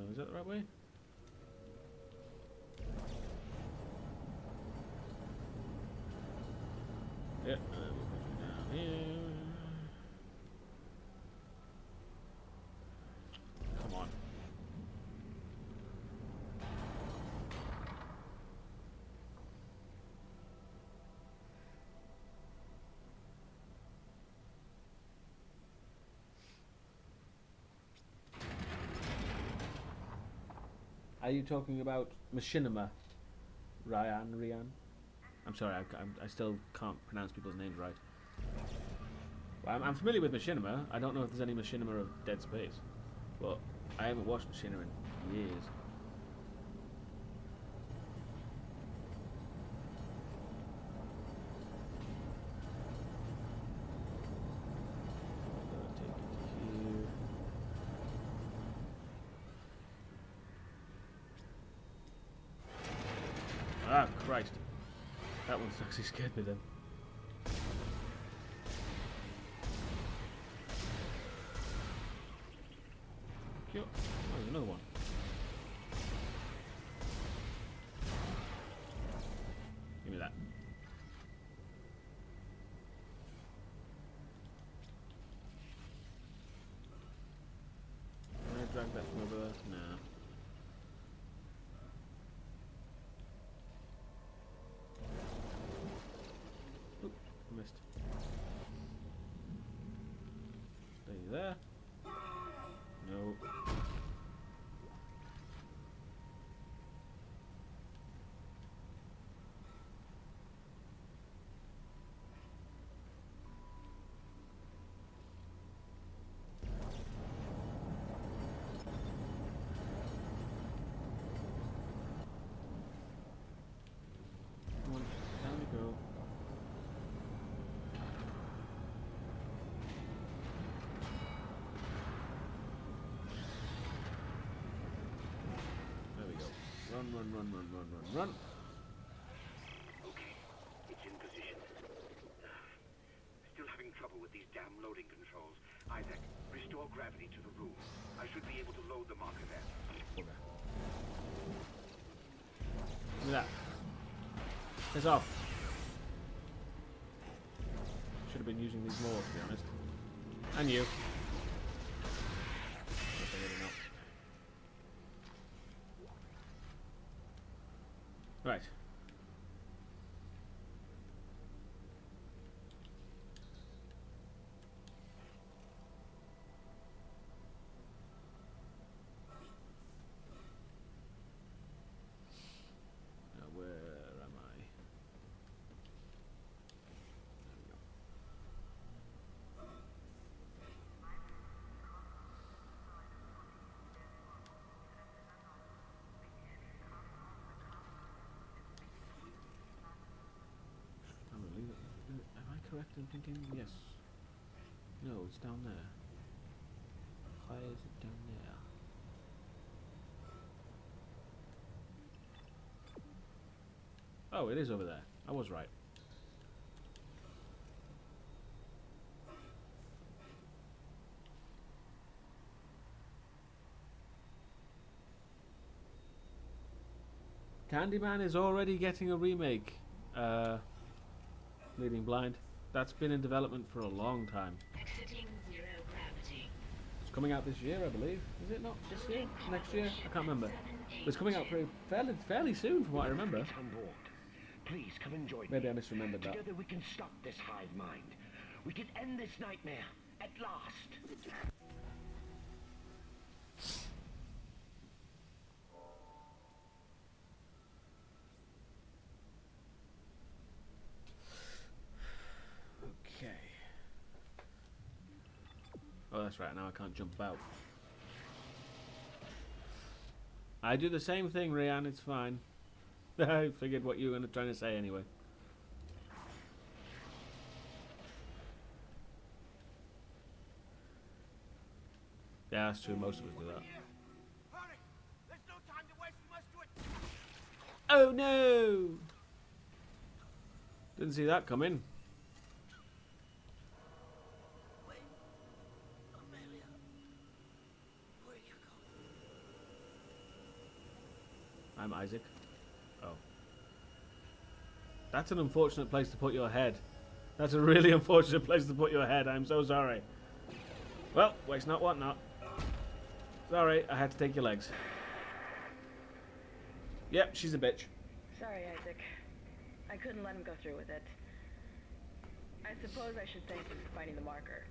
Is that the right way? Yeah, we'll put you down here. Come on. Are you talking about Machinima? Rian? I'm sorry, I still can't pronounce people's names right. Well, I'm familiar with Machinima. I don't know if there's any Machinima of Dead Space. But I haven't watched Machinima in years. Take it to here. Ah, Christ. That one's actually scared me then. Cute. Oh, there's another one. Give me that. Can I drag that from over there? Nah. Oop, missed. Stay there. No. Come on, down we go. There we go. Run. Okay, it's in position. Still having trouble with these damn loading controls. Isaac, restore gravity to the room. I should be able to load the marker there. Bugger. Give me that. Piss off. Should have been using these more, to be honest. And you. Really not. Right. Now where am I? There we go. I'm gonna leave it. Am I correct in thinking? Yes. No, it's down there. Why is it down there? Oh, it is over there. I was right. Candyman is already getting a remake. Leading blind. That's been in development for a long time. Exiting zero gravity. It's coming out this year, I believe. Is it not this year? Next year? I can't remember. But it's coming out fairly soon, from what I remember. It's on board. Please come and join Maybe me. I misremembered that. Together we can stop this hive mind. We can end this nightmare at last. Okay. Oh, that's right. Now I can't jump out. I do the same thing, Rhiann. It's fine. I figured what you were trying to say anyway. Yeah, that's true. Most of us do that. Hurry! There's no time to waste. We must do it. Oh no! Didn't see that coming. Wait, Amelia, where are you going? I'm Isaac. Oh. That's an unfortunate place to put your head. That's a really unfortunate place to put your head. I'm so sorry. Well, waste not, want not. Sorry, I had to take your legs. Yep, she's a bitch. Sorry, Isaac. I couldn't let him go through with it. I suppose I should thank you for finding the marker.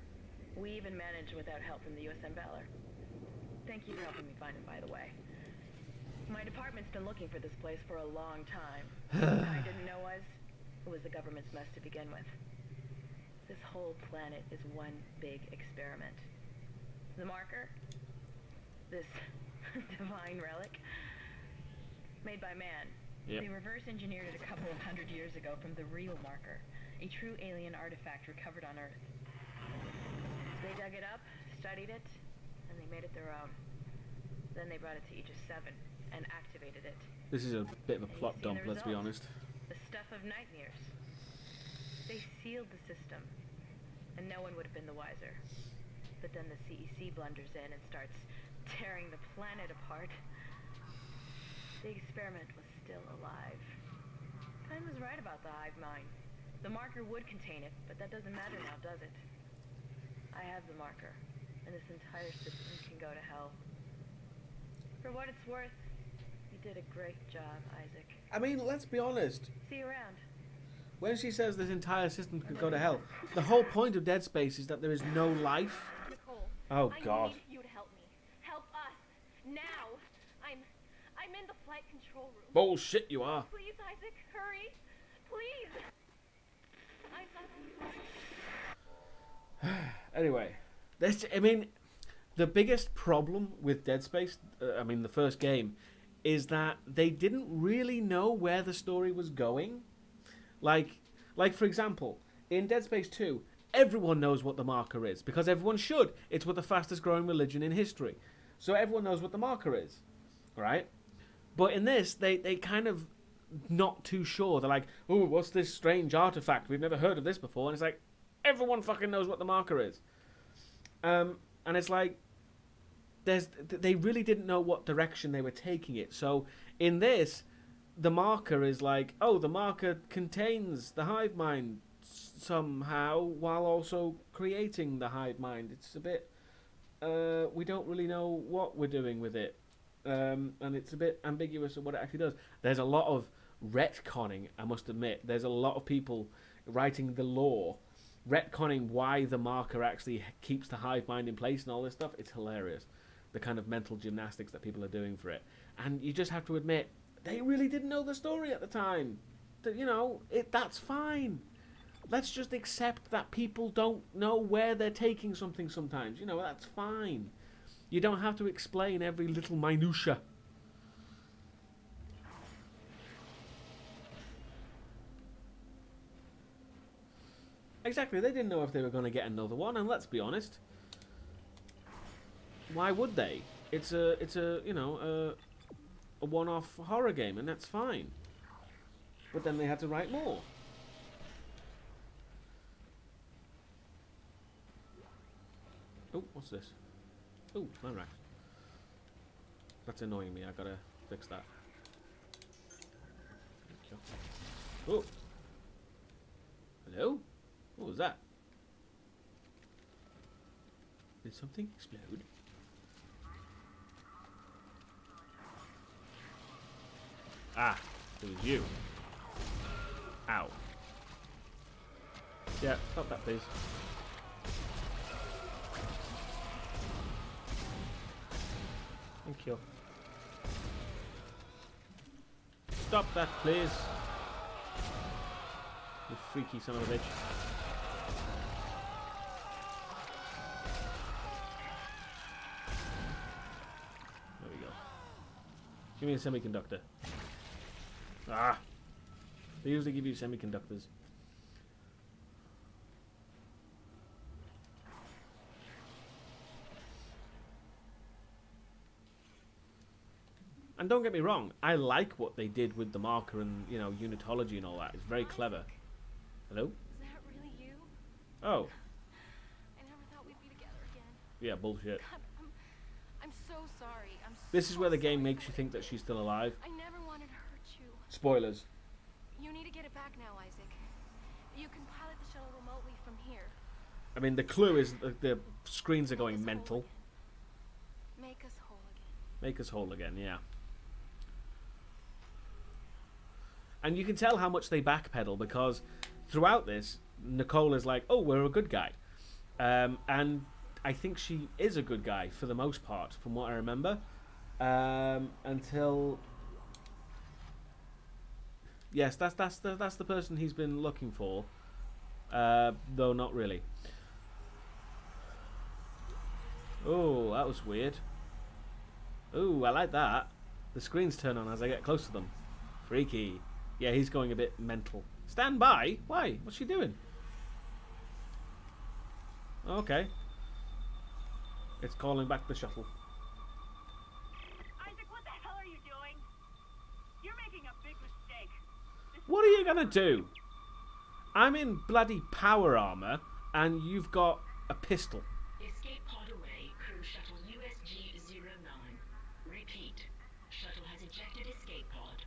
We even managed without help from the USM Valor. Thank you for helping me find it, by the way. My department's been looking for this place for a long time. What I didn't know it was the government's mess to begin with. This whole planet is one big experiment. The marker? This divine relic? Made by man. Yep. They reverse engineered it a couple of hundred years ago from the real marker, a true alien artifact recovered on Earth. They dug it up, studied it, and they made it their own. Then they brought it to Aegis 7 and activated it. This is a bit of a And plot you've seen dump, the let's be honest. The stuff of nightmares. They sealed the system, and no one would have been the wiser. But then the CEC blunders in and starts tearing the planet apart. The experiment was still alive. Time was right about the hive mind. The marker would contain it, but that doesn't matter now, does it? I have the marker, and this entire system can go to hell. For what it's worth, you did a great job, Isaac. I mean, let's be honest. See you around. When she says this entire system could go to hell, the whole point of Dead Space is that there is no life. Nicole, Oh, I God. need you to help me. Help us. Now. I'm in the flight control room. Bullshit, you are. Please, Isaac, hurry. Please. Anyway, the biggest problem with Dead Space, the first game, is that they didn't really know where the story was going. Like for example, in Dead Space 2, everyone knows what the marker is, because everyone should. It's what the fastest growing religion in history. So everyone knows what the marker is, right? But in this, they kind of not too sure. They're like, oh, what's this strange artifact? We've never heard of this before. And it's like, everyone fucking knows what the marker is. And it's like, they really didn't know what direction they were taking it. So in this, the marker is like, oh, the marker contains the hive mind somehow while also creating the hive mind. It's a bit, we don't really know what we're doing with it. And it's a bit ambiguous of what it actually does. There's a lot of retconning, I must admit. There's a lot of people writing the lore, retconning why the marker actually keeps the hive mind in place and all this stuff. It's hilarious, the kind of mental gymnastics that people are doing for it. And you just have to admit, they really didn't know the story at the time. That's fine. Let's just accept that people don't know where they're taking something sometimes. That's fine. You don't have to explain every little minutia. Exactly, they didn't know if they were going to get another one, and let's be honest, why would they? It's a one-off horror game, and that's fine. But then they had to write more. Oh, what's this? Oh, man, right. That's annoying me. I gotta fix that. Thank you. Oh, Hello? What was that? Did something explode? Ah, it was you. Ow. Yeah, stop that, please. Thank you. Stop that, please. You freaky son of a bitch. There we go. Give me a semiconductor. Ah! They usually give you semiconductors. And don't get me wrong, I like what they did with the marker and, you know, unitology and all that. It's very clever. Hello? Is that really you? Oh. I never thought we'd be together again. Yeah, bullshit. God, I'm so sorry. This is where the game makes you think that she's still alive. I never wanted to hurt you. Spoilers. You need to get it back now, Isaac. You can pilot the shuttle remotely from here. I mean, the clue is the screens are going mental. Make us whole again. Make us whole again, yeah. And you can tell how much they backpedal because throughout this, Nicole is like, oh, we're a good guy. And I think she is a good guy for the most part, from what I remember. Until... Yes, that's the person he's been looking for. Though not really. Oh, that was weird. Ooh, I like that. The screens turn on as I get close to them. Freaky. Yeah, he's going a bit mental. Stand by? Why? What's she doing? Okay. It's calling back the shuttle. Isaac, what the hell are you doing? You're making a big mistake. What are you gonna do? I'm in bloody power armor, and you've got a pistol. Escape pod away, crew shuttle USG-09. Repeat. Shuttle has ejected escape pod.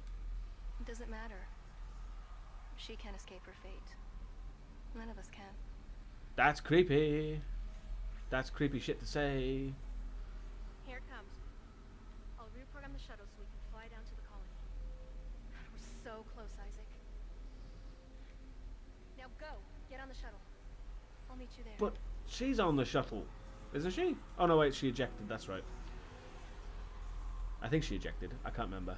It doesn't matter. She can't escape her fate. None of us can. That's creepy. That's creepy shit to say. Here it comes. I'll reprogram the shuttle so we can fly down to the colony. We're so close, Isaac. Now go. Get on the shuttle. I'll meet you there. But she's on the shuttle, isn't she? Oh no, wait, she ejected. That's right. I think she ejected. I can't remember.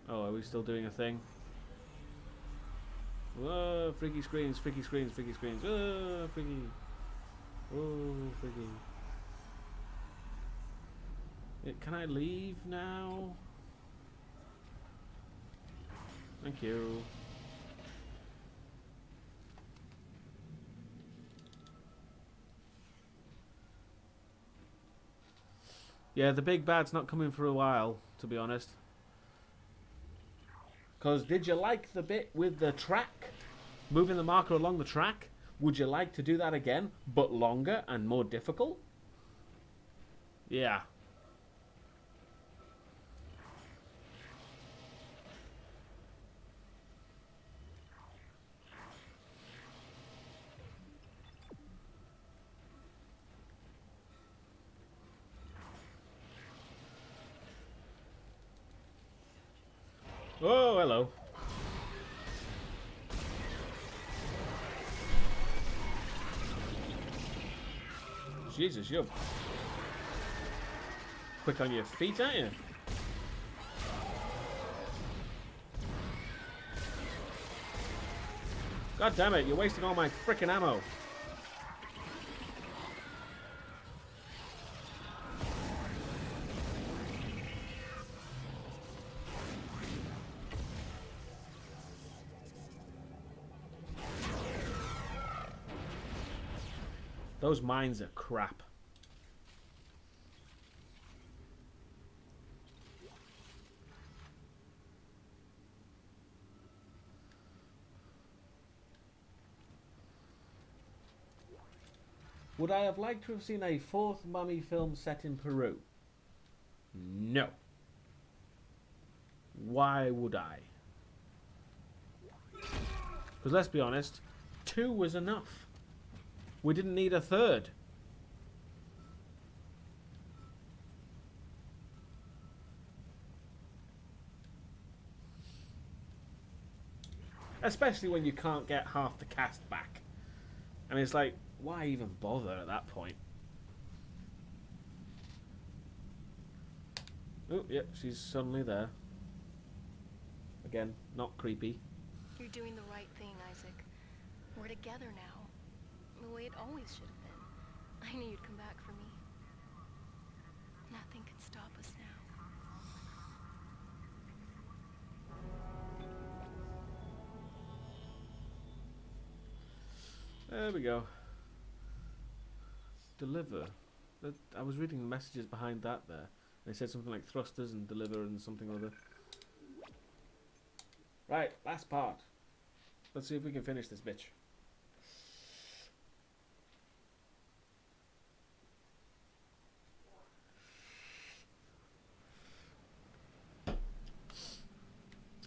Oh, are we still doing a thing? Whoa, freaky screens, freaky screens, freaky screens. Whoa, freaky. Whoa, freaky. Can I leave now? Thank you. Yeah, the big bad's not coming for a while, to be honest. Because did you like the bit with the track? Moving the marker along the track? Would you like to do that again, but longer and more difficult? Yeah. Oh, hello. Jesus, you're quick on your feet, aren't you? God damn it, you're wasting all my frickin' ammo. Those mines are crap. Would I have liked to have seen a fourth Mummy film set in Peru? No. Why would I? Because let's be honest, 2 was enough. We didn't need a third. Especially when you can't get half the cast back. I mean, it's like, why even bother at that point? Oh, yep, she's suddenly there. Again, not creepy. You're doing the right thing, Isaac. We're together now. The way it always should have been. I knew you'd come back for me. Nothing can stop us now. There we go. Deliver. I was reading the messages behind that there. They said something like thrusters and deliver and something or other. Right, last part. Let's see if we can finish this bitch.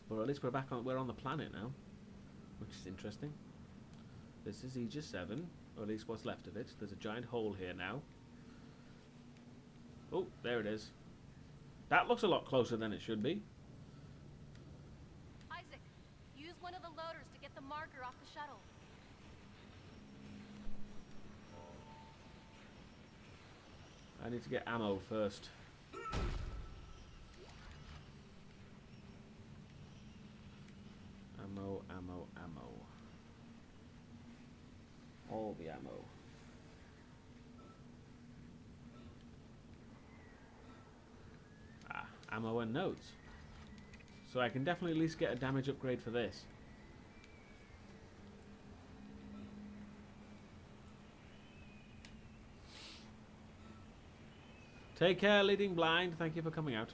But at least we're on the planet now, which is interesting. This is Aegis 7, or at least what's left of it. There's a giant hole here now. Oh, there it is. That looks a lot closer than it should be. Isaac, use one of the loaders to get the marker off the shuttle. I need to get ammo first. Ammo, ammo, ammo. All the ammo. Ah, ammo and nodes. So I can definitely at least get a damage upgrade for this. Take care, leading blind. Thank you for coming out.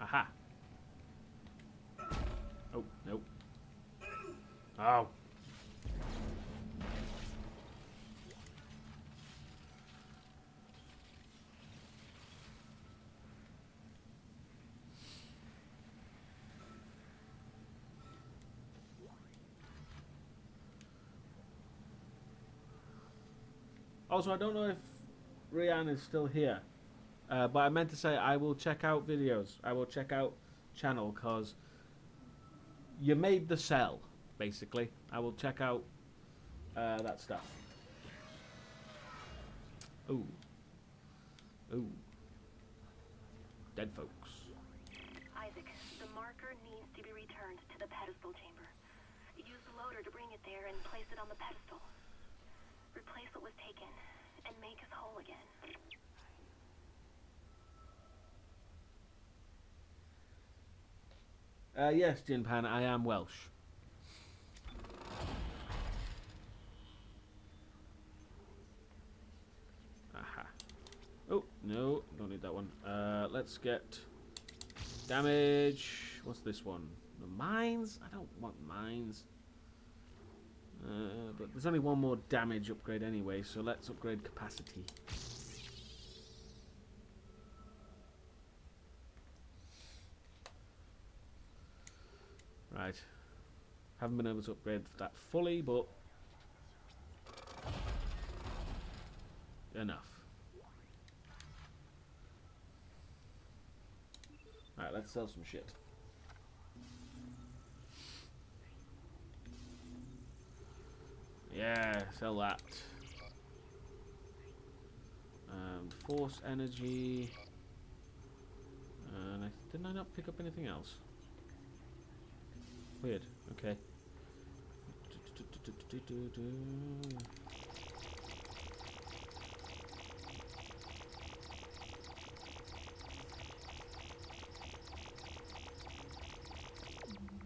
Aha. Oh, nope. Oh. Also, I don't know if Rian is still here, but I meant to say I will check out videos. I will check out channel because you made the cell, basically. I will check out that stuff. Ooh. Ooh. Dead folks. Isaac, the marker needs to be returned to the pedestal chamber. Use the loader to bring it there and place it on the pedestal. Replace what was taken and make us whole again. Yes, Jinpan, I am Welsh. Aha. Oh, no, don't need that one. Let's get damage. What's this one? The mines? I don't want mines. But there's only one more damage upgrade anyway, so let's upgrade capacity. Right. Haven't been able to upgrade that fully, but enough. Alright, let's sell some shit. Yeah, sell that. Force energy. And didn't I not pick up anything else? Weird. Okay.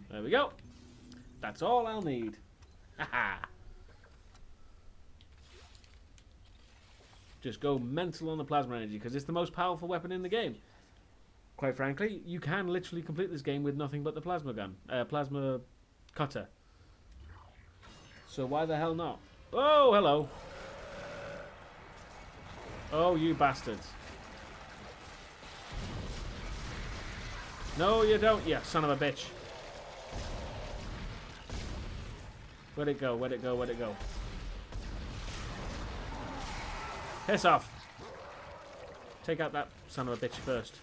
There we go. That's all I'll need. Haha. Just go mental on the plasma energy because it's the most powerful weapon in the game. Quite frankly, you can literally complete this game with nothing but the plasma gun, plasma cutter. So why the hell not? Oh, hello. Oh, you bastards. No, you don't, you son of a bitch. Where'd it go? Where'd it go? Where'd it go? Piss off. Take out that son of a bitch first.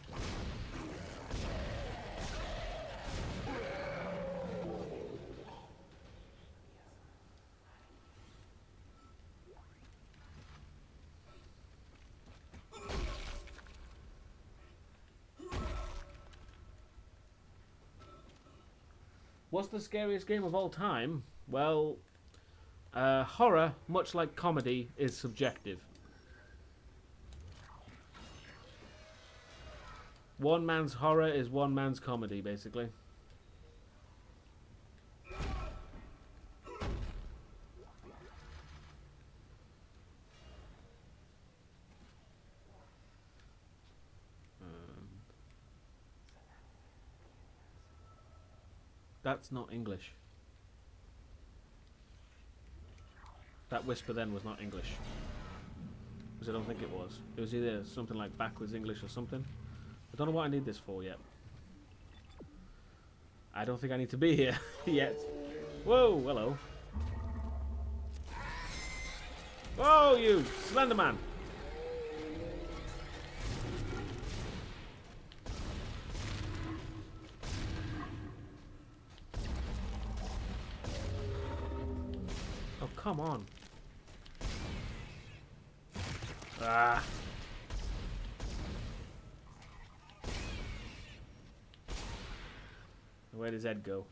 What's the scariest game of all time? Well, horror, much like comedy, is subjective. One man's horror is one man's comedy, basically. That's not English. That whisper then was not English. Because I don't think it was. It was either something like backwards English or something. I don't know what I need this for yet. I don't think I need to be here yet. Whoa, hello. Whoa, you Slender Man. Oh, come on. Ah. Where does Ed go?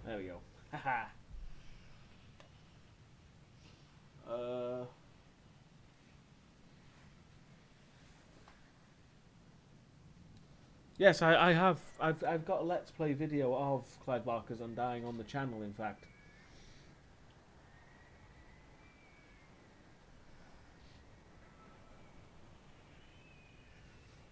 There we go. Haha. Yes, I have. I've got a Let's Play video of Clive Barker's Undying on the channel, in fact.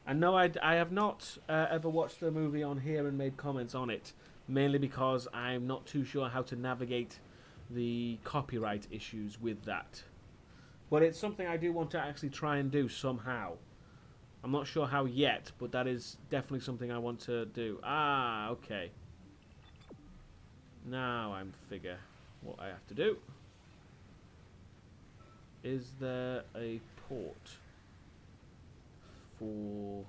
And no, I have not ever watched the movie on here and made comments on it, mainly because I'm not too sure how to navigate the copyright issues with that. But it's something I do want to actually try and do somehow. I'm not sure how yet, but that is definitely something I want to do. Ah, okay. Now I'm figure what I have to do. Is there a port for...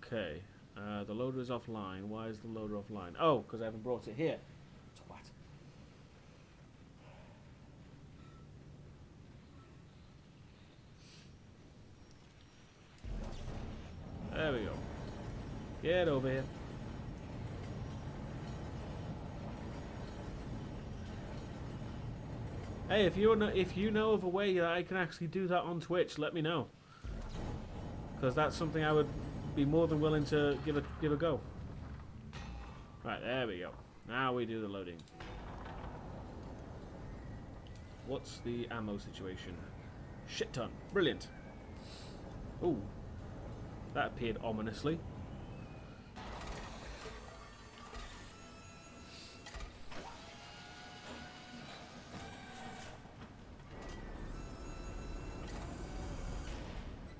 Okay, the loader is offline. Why is the loader offline? Oh, because I haven't brought it here. Twat. There we go. Get over here. Hey, if you know of a way that I can actually do that on Twitch, let me know. Because that's something I would be more than willing to give a go. Right, there we go. Now we do the loading. What's the ammo situation? Shit ton. Brilliant. Ooh. That appeared ominously.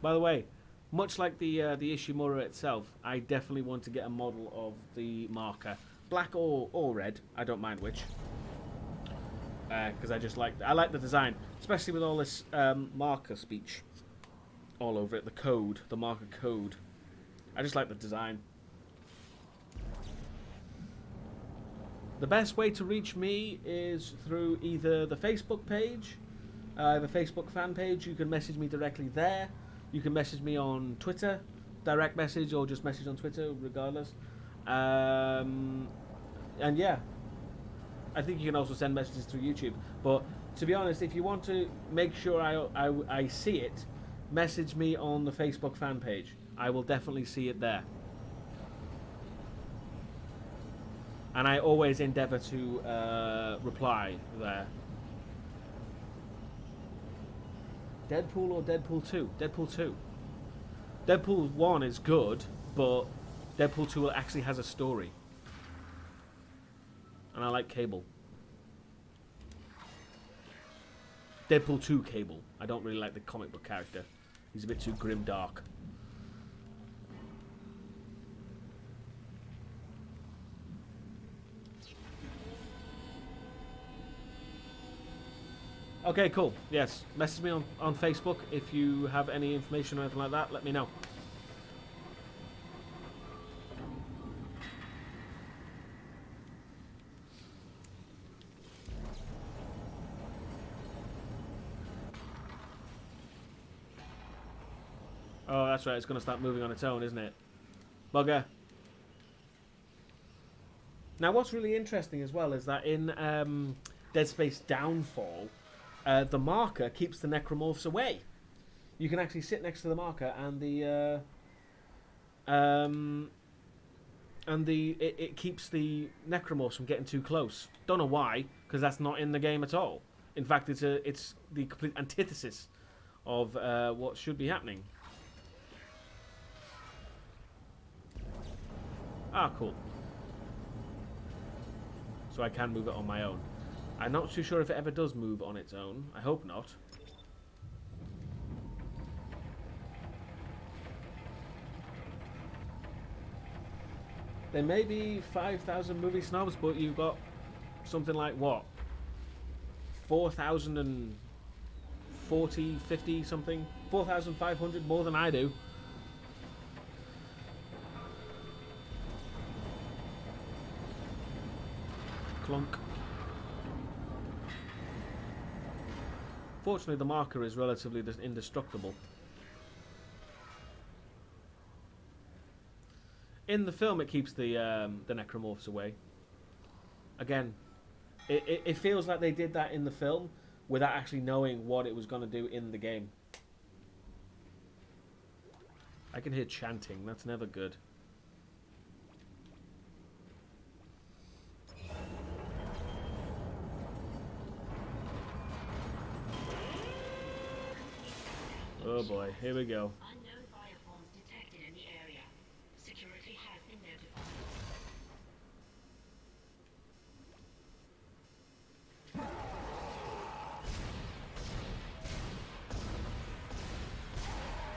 By the way, much like the Ishimura itself, I definitely want to get a model of the marker, black or red. I don't mind which, because I like the design, especially with all this marker speech all over it. The code, the marker code. I just like the design. The best way to reach me is through either the Facebook page. I have a Facebook fan page. You can message me directly there. You can message me on Twitter, direct message, or just message on Twitter, regardless. And yeah, I think you can also send messages through YouTube. But to be honest, if you want to make sure I see it, message me on the Facebook fan page. I will definitely see it there. And I always endeavour to reply there. Deadpool or Deadpool 2? Deadpool 2. Deadpool 1 is good, but Deadpool 2 actually has a story. And I like Cable. Deadpool 2 Cable. I don't really like the comic book character. He's a bit too grim dark. Okay, cool. Yes, message me on Facebook if you have any information or anything like that. Let me know. Oh, that's right. It's going to start moving on its own, isn't it? Bugger. Now, what's really interesting as well is that in Dead Space Downfall, the marker keeps the necromorphs away. You can actually sit next to the marker, and it keeps the necromorphs from getting too close. Don't know why, because that's not in the game at all. In fact, it's the complete antithesis of what should be happening. Ah, cool. So I can move it on my own. I'm not too sure if it ever does move on its own. I hope not. There may be 5,000 movie snobs, but you've got something like what? 4,040, 50 something? 4,500 more than I do. Clunk. Fortunately, the marker is relatively indestructible. In the film, it keeps the necromorphs away. Again, it feels like they did that in the film without actually knowing what it was going to do in the game. I can hear chanting. That's never good. Oh boy, here we go. Unknown bioforms detected in the area. Security has been notified.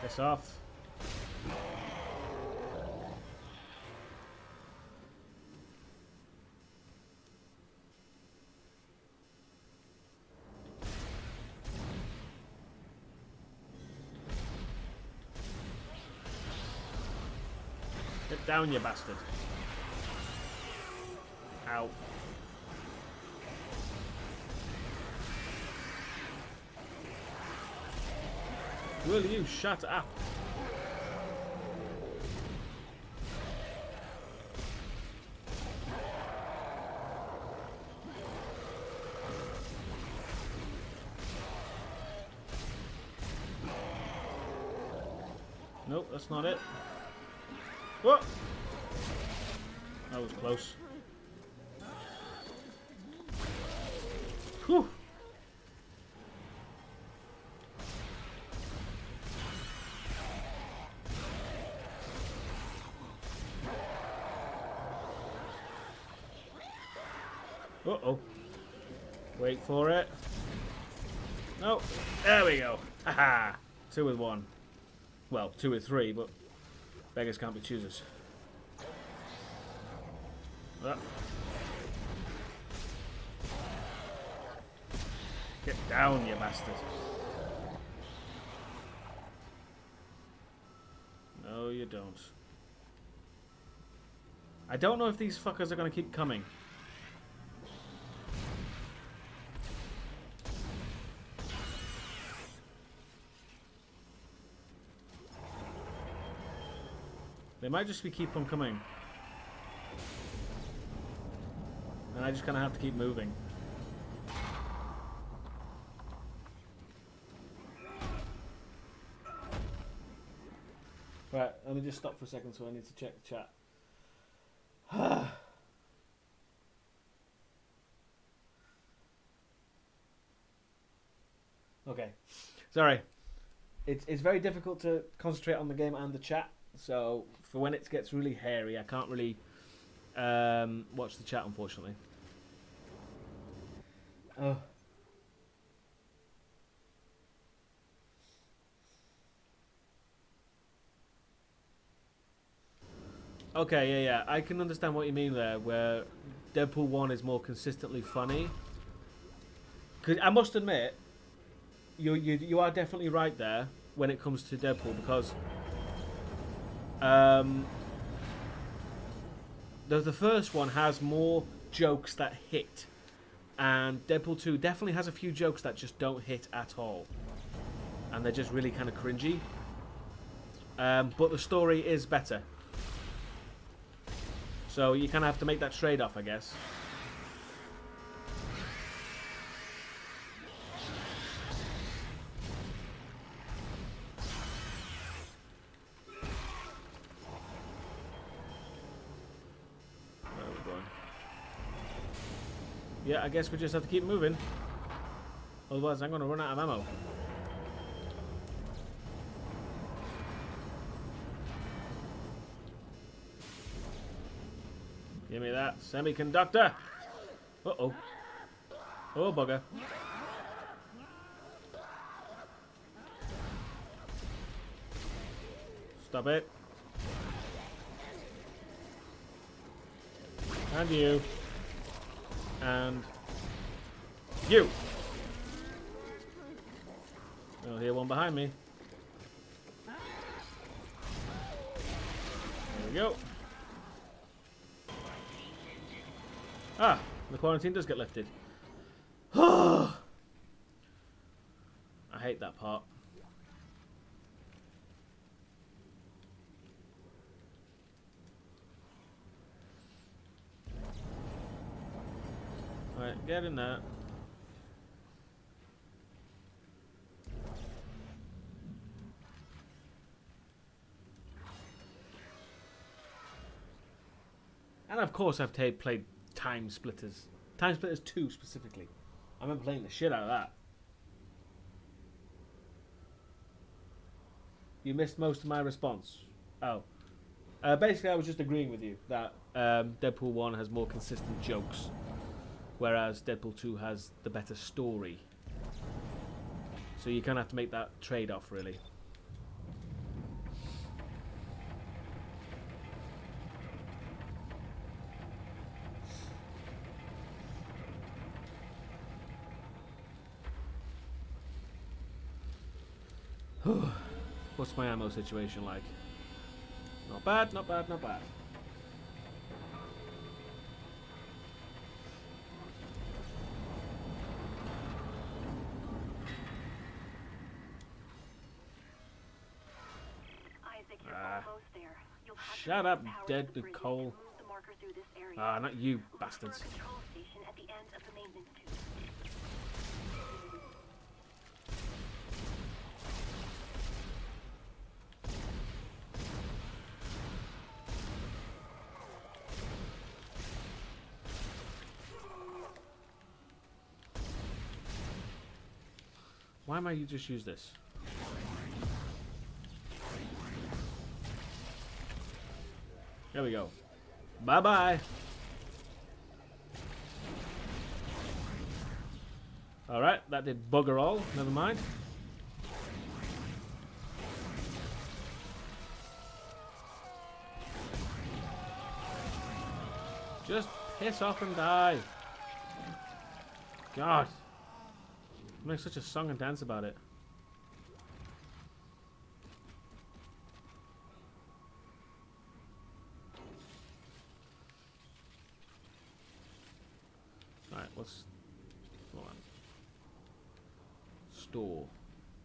Piss off. Get down, you bastard. Ow. Will you shut up? Nope, that's not it. What? That was close. Whew. Uh-oh. Wait for it. No. There we go. Haha. 2 with 1. Well, 2 with 3, but beggars can't be choosers. Get down, you bastard. No, you don't. I don't know if these fuckers are going to keep coming. They might just keep on coming. And I just kind of have to keep moving. Right, let me just stop for a second so I need to check the chat. Sorry. It's very difficult to concentrate on the game and the chat. So for when it gets really hairy, I can't really watch the chat, unfortunately. Oh. Okay, yeah. I can understand what you mean there, where Deadpool 1 is more consistently funny. 'Cause I must admit, you are definitely right there when it comes to Deadpool, because the first one has more jokes that hit, and Deadpool 2 definitely has a few jokes that just don't hit at all, and they're just really kind of cringy. But the story is better. So you kind of have to make that trade-off, I guess. Where are we going? Yeah, I guess we just have to keep moving. Otherwise, I'm going to run out of ammo. Give me that semiconductor. Uh-oh. Oh, bugger. Stop it. And you. And you. Oh, here one behind me. There we go. Ah, the quarantine does get lifted. I hate that part. Alright, get in there. And of course I've played Time Splitters. Time Splitters 2 specifically. I remember playing the shit out of that. You missed most of my response. Oh. Basically I was just agreeing with you that Deadpool 1 has more consistent jokes, whereas Deadpool 2 has the better story. So you kind of have to make that trade-off, really. What's my ammo situation like? Not bad, not bad, not bad. Isaac, you're almost there. You'll have to Shut up, power to dead the bridge Cole. and move the marker through this area. Ah, not you, Look for a bastards. control station at the end of the maintenance tube. Why might you just use this? There we go. Bye-bye. Alright, that did bugger all. Never mind. Just piss off and die. God. Make such a song and dance about it. Alright, what's... Hold on. Store.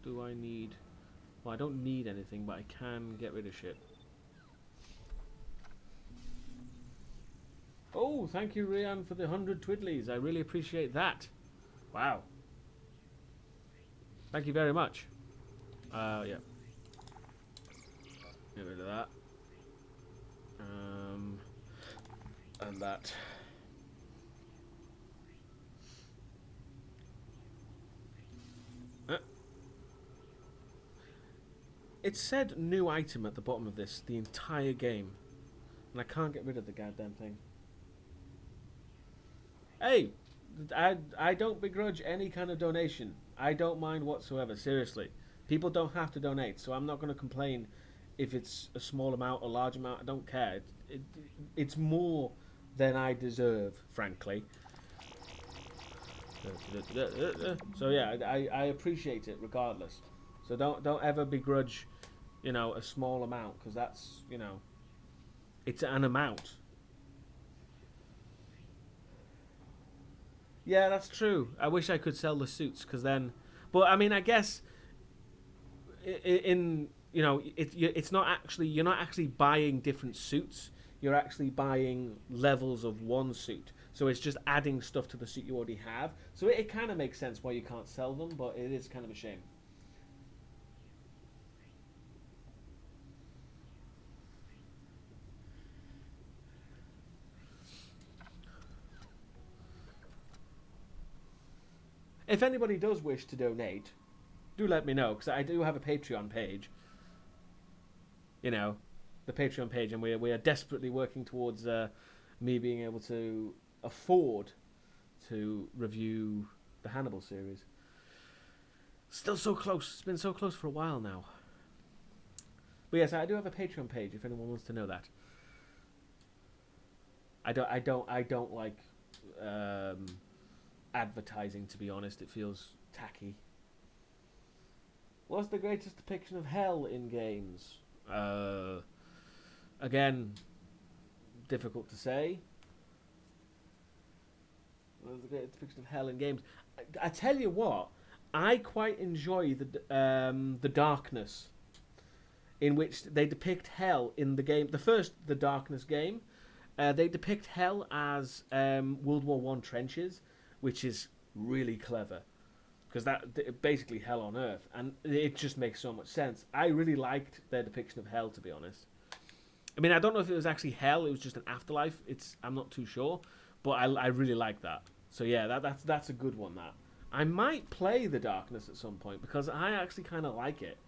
Do I need... Well, I don't need anything, but I can get rid of shit. Oh, thank you, Rian, for the 100 twiddlies. I really appreciate that. Wow. Thank you very much. Yeah. Get rid of that. And that. It said new item at the bottom of this the entire game, and I can't get rid of the goddamn thing. Hey, I don't begrudge any kind of donation. I don't mind whatsoever. Seriously, people don't have to donate, so I'm not going to complain if it's a small amount or large amount. I don't care. It's more than I deserve, frankly. So yeah, I appreciate it regardless. So don't ever begrudge, a small amount, because that's, it's an amount. Yeah, that's true. I wish I could sell the suits, because then, but I mean, I guess it's not actually, you're not actually buying different suits. You're actually buying levels of one suit. So it's just adding stuff to the suit you already have. So it kind of makes sense why you can't sell them, but it is kind of a shame. If anybody does wish to donate, do let me know, because I do have a Patreon page. The Patreon page, and we are desperately working towards me being able to afford to review the Hannibal series. Still so close. It's been so close for a while now. But yes, I do have a Patreon page if anyone wants to know that. I don't like advertising, to be honest. It feels tacky. What's the greatest depiction of hell in games? Again, difficult to say. What's the greatest depiction of hell in games? I tell you what, I quite enjoy the darkness in which they depict hell in the game. The Darkness game, they depict hell as World War One trenches, which is really clever, because that basically hell on Earth, and it just makes so much sense. I really liked their depiction of hell, to be honest. I mean, I don't know if it was actually hell; it was just an afterlife. I'm not too sure, but I really like that. So yeah, that's a good one. That I might play The Darkness at some point, because I actually kind of like it,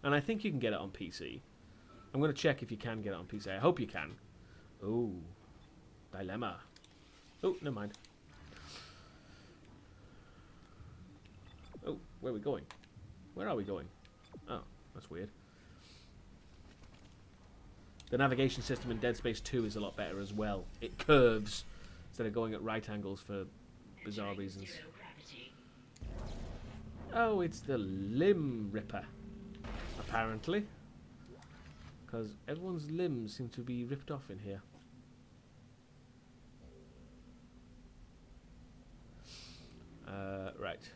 and I think you can get it on PC. I'm going to check if you can get it on PC. I hope you can. Ooh, dilemma. Oh, never mind. Oh, where are we going? Where are we going? Oh, that's weird. The navigation system in Dead Space 2 is a lot better as well. It curves instead of going at right angles for bizarre reasons. Oh, it's the limb ripper, apparently. Because everyone's limbs seem to be ripped off in here. Right.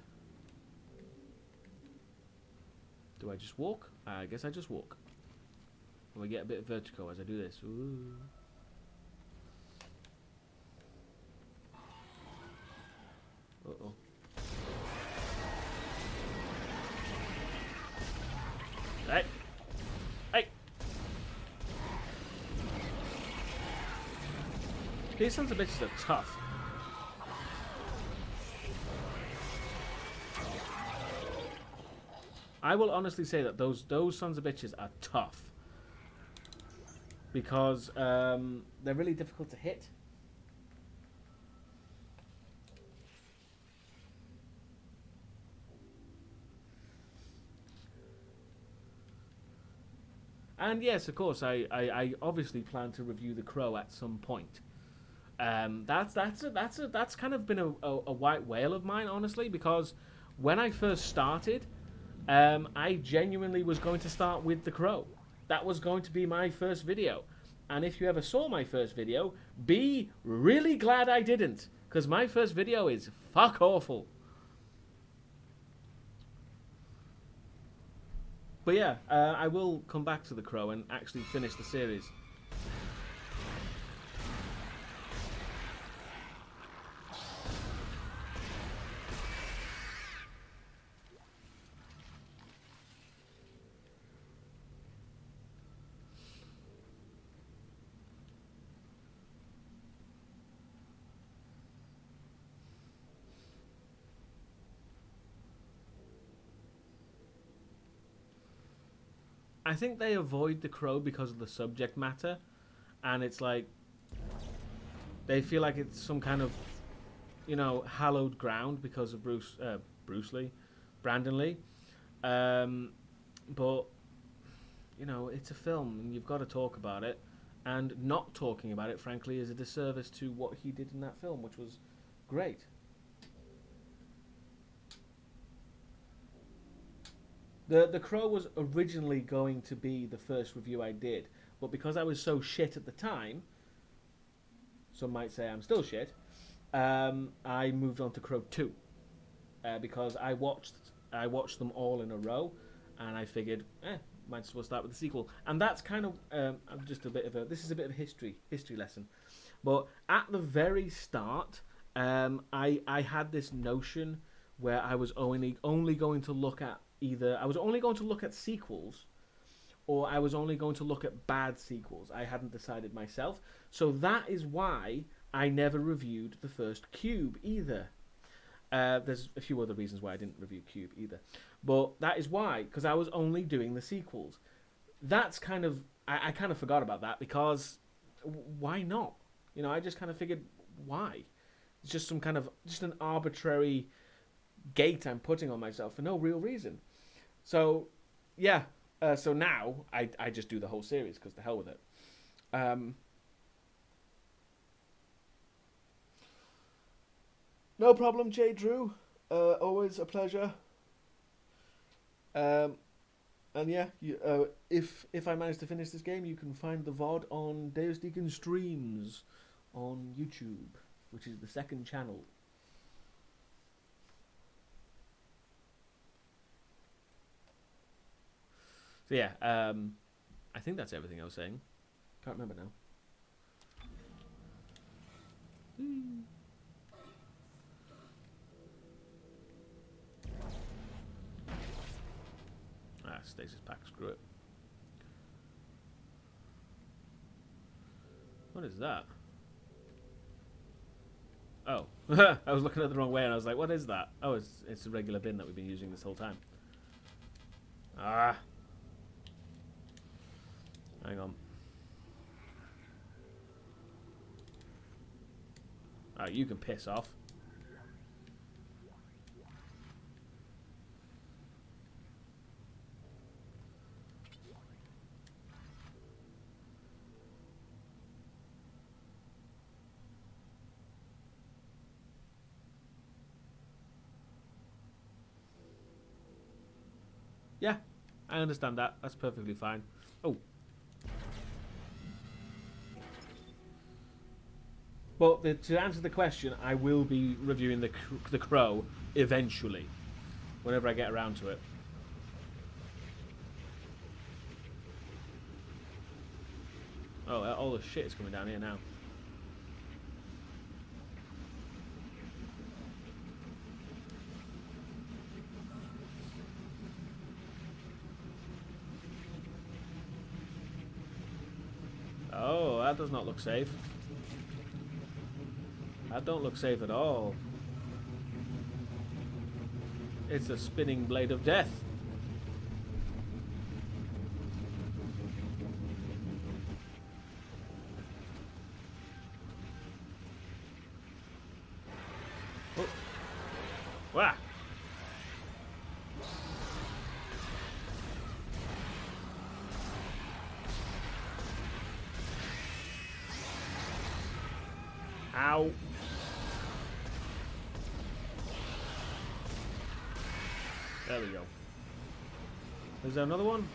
Do I just walk? I guess I just walk. And we get a bit of vertigo as I do this. Ooh. Uh-oh. Hey! Hey! These sons of bitches are tough. I will honestly say that those sons of bitches are tough. Because they're really difficult to hit. And yes, of course, I obviously plan to review The Crow at some point. That's kind of been a white whale of mine, honestly, because when I first started, I genuinely was going to start with The Crow. That was going to be my first video. And if you ever saw my first video, be really glad I didn't, because my first video is fuck awful. But yeah, I will come back to The Crow and actually finish the series. I think they avoid The Crow because of the subject matter, and it's like they feel like it's some kind of, hallowed ground because of Bruce Lee, Brandon Lee. But it's a film, and you've got to talk about it. And not talking about it, frankly, is a disservice to what he did in that film, which was great. The Crow was originally going to be the first review I did, but because I was so shit at the time, some might say I'm still shit, I moved on to Crow 2. Because I watched them all in a row, and I figured, might as well start with the sequel. And that's kind of this is a bit of a history lesson. But at the very start, I had this notion where I was only going to look at sequels, or I was only going to look at bad sequels. I hadn't decided myself. So that is why I never reviewed the first Cube either. There's a few other reasons why I didn't review Cube either. But that is why, because I was only doing the sequels. That's kind of... I kind of forgot about that, because why not? I just kind of figured, why? It's just just an arbitrary gate I'm putting on myself for no real reason. So, yeah. So now, I just do the whole series, because the hell with it. No problem, J. Drew. Always a pleasure. And yeah, if I manage to finish this game, you can find the VOD on Deusdaecon Streams on YouTube, which is the second channel. So yeah, I think that's everything I was saying. Can't remember now. Stasis pack, screw it. What is that? Oh, I was looking at it the wrong way and I was like, what is that? Oh, it's a regular bin that we've been using this whole time. Hang on. You can piss off. Yeah, I understand that. That's perfectly fine. Oh. But to answer the question, I will be reviewing the Crow eventually, whenever I get around to it. Oh, all the shit is coming down here now. Oh, that does not look safe. That don't look safe at all. It's a spinning blade of death. Oh. Wah! Ow. There we go. Is there another one?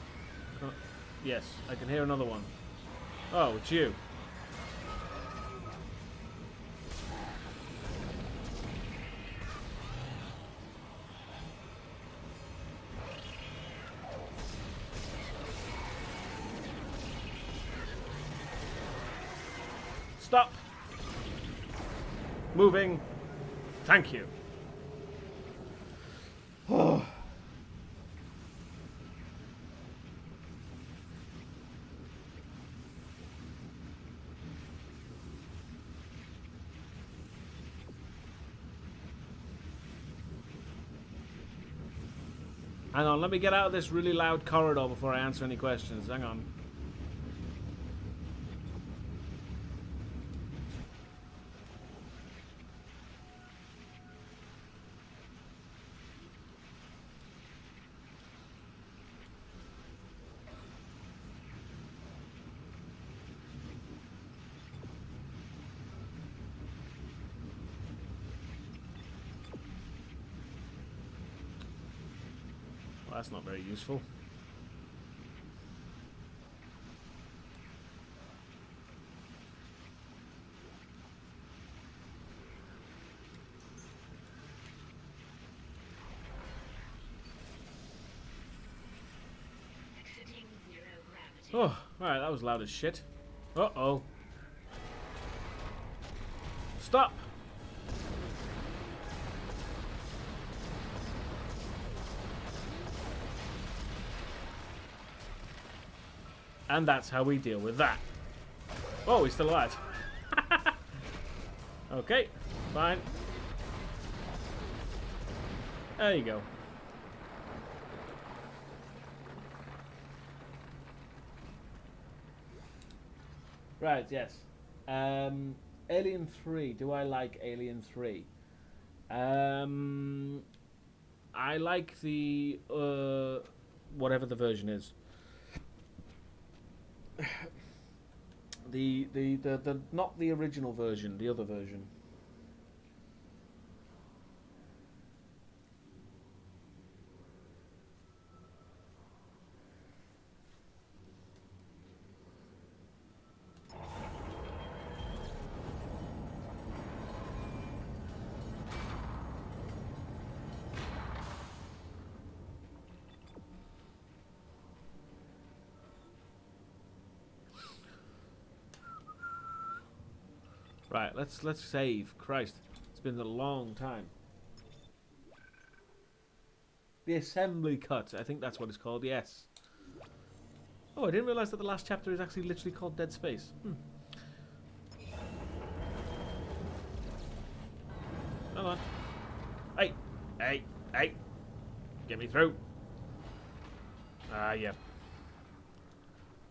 Yes, I can hear another one. Oh, it's you. Stop. Moving. Thank you. Hang on, let me get out of this really loud corridor before I answer any questions. Hang on. Well, that's not very useful. Exiting zero gravity. Oh, alright, that was loud as shit. Uh-oh. Stop! And that's how we deal with that. Oh, he's still alive. Okay, fine. There you go. Right, yes. Alien 3. Do I like Alien 3? I like the whatever the version is. The not the original version, the other version. Right, let's save. Christ, it's been a long time. The assembly cut, I think that's what it's called. Yes. Oh, I didn't realize that the last chapter is actually literally called Dead Space. Come on. Hey, hey, hey! Get me through. Yeah.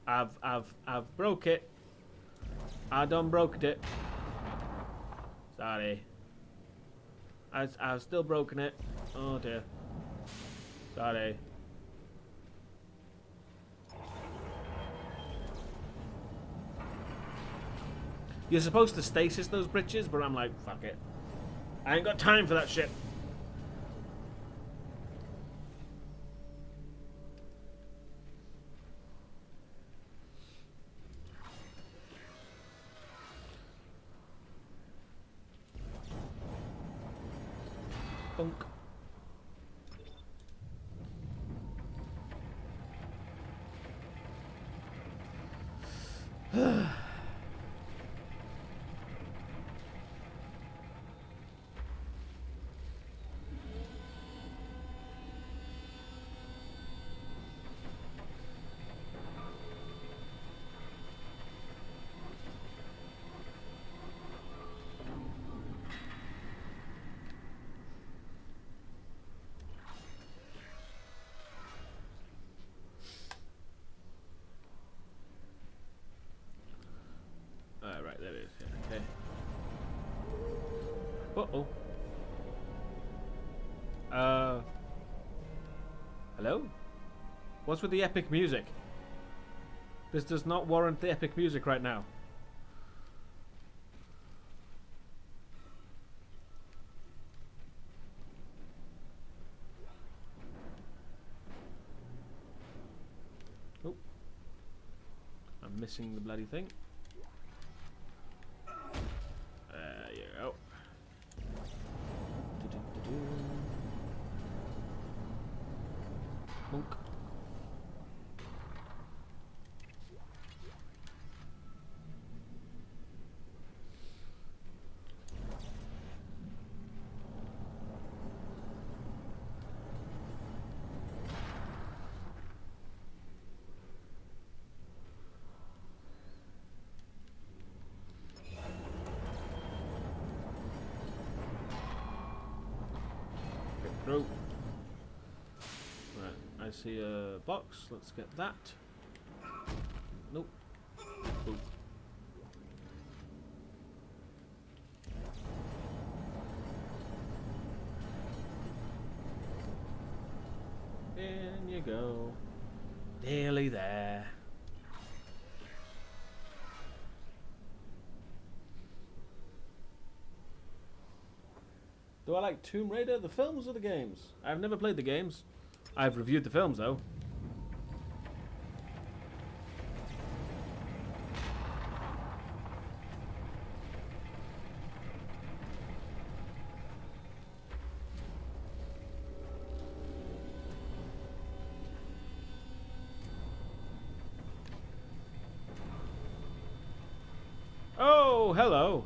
I've broke it. I done broke it. Sorry. I've still broken it. Oh dear. Sorry. You're supposed to stasis those britches, but I'm like, fuck it. I ain't got time for that shit. Bunk. Right, there it is. Yeah, okay. Uh-oh. Hello? What's with the epic music? This does not warrant the epic music right now. Oh. I'm missing the bloody thing. There you go. Monk. Get through. Right. see a box. Let's get that. Nope. Boop. In you go. Nearly there. Do I like Tomb Raider? The films or the games? I've never played the games. I've reviewed the films though. Oh, hello.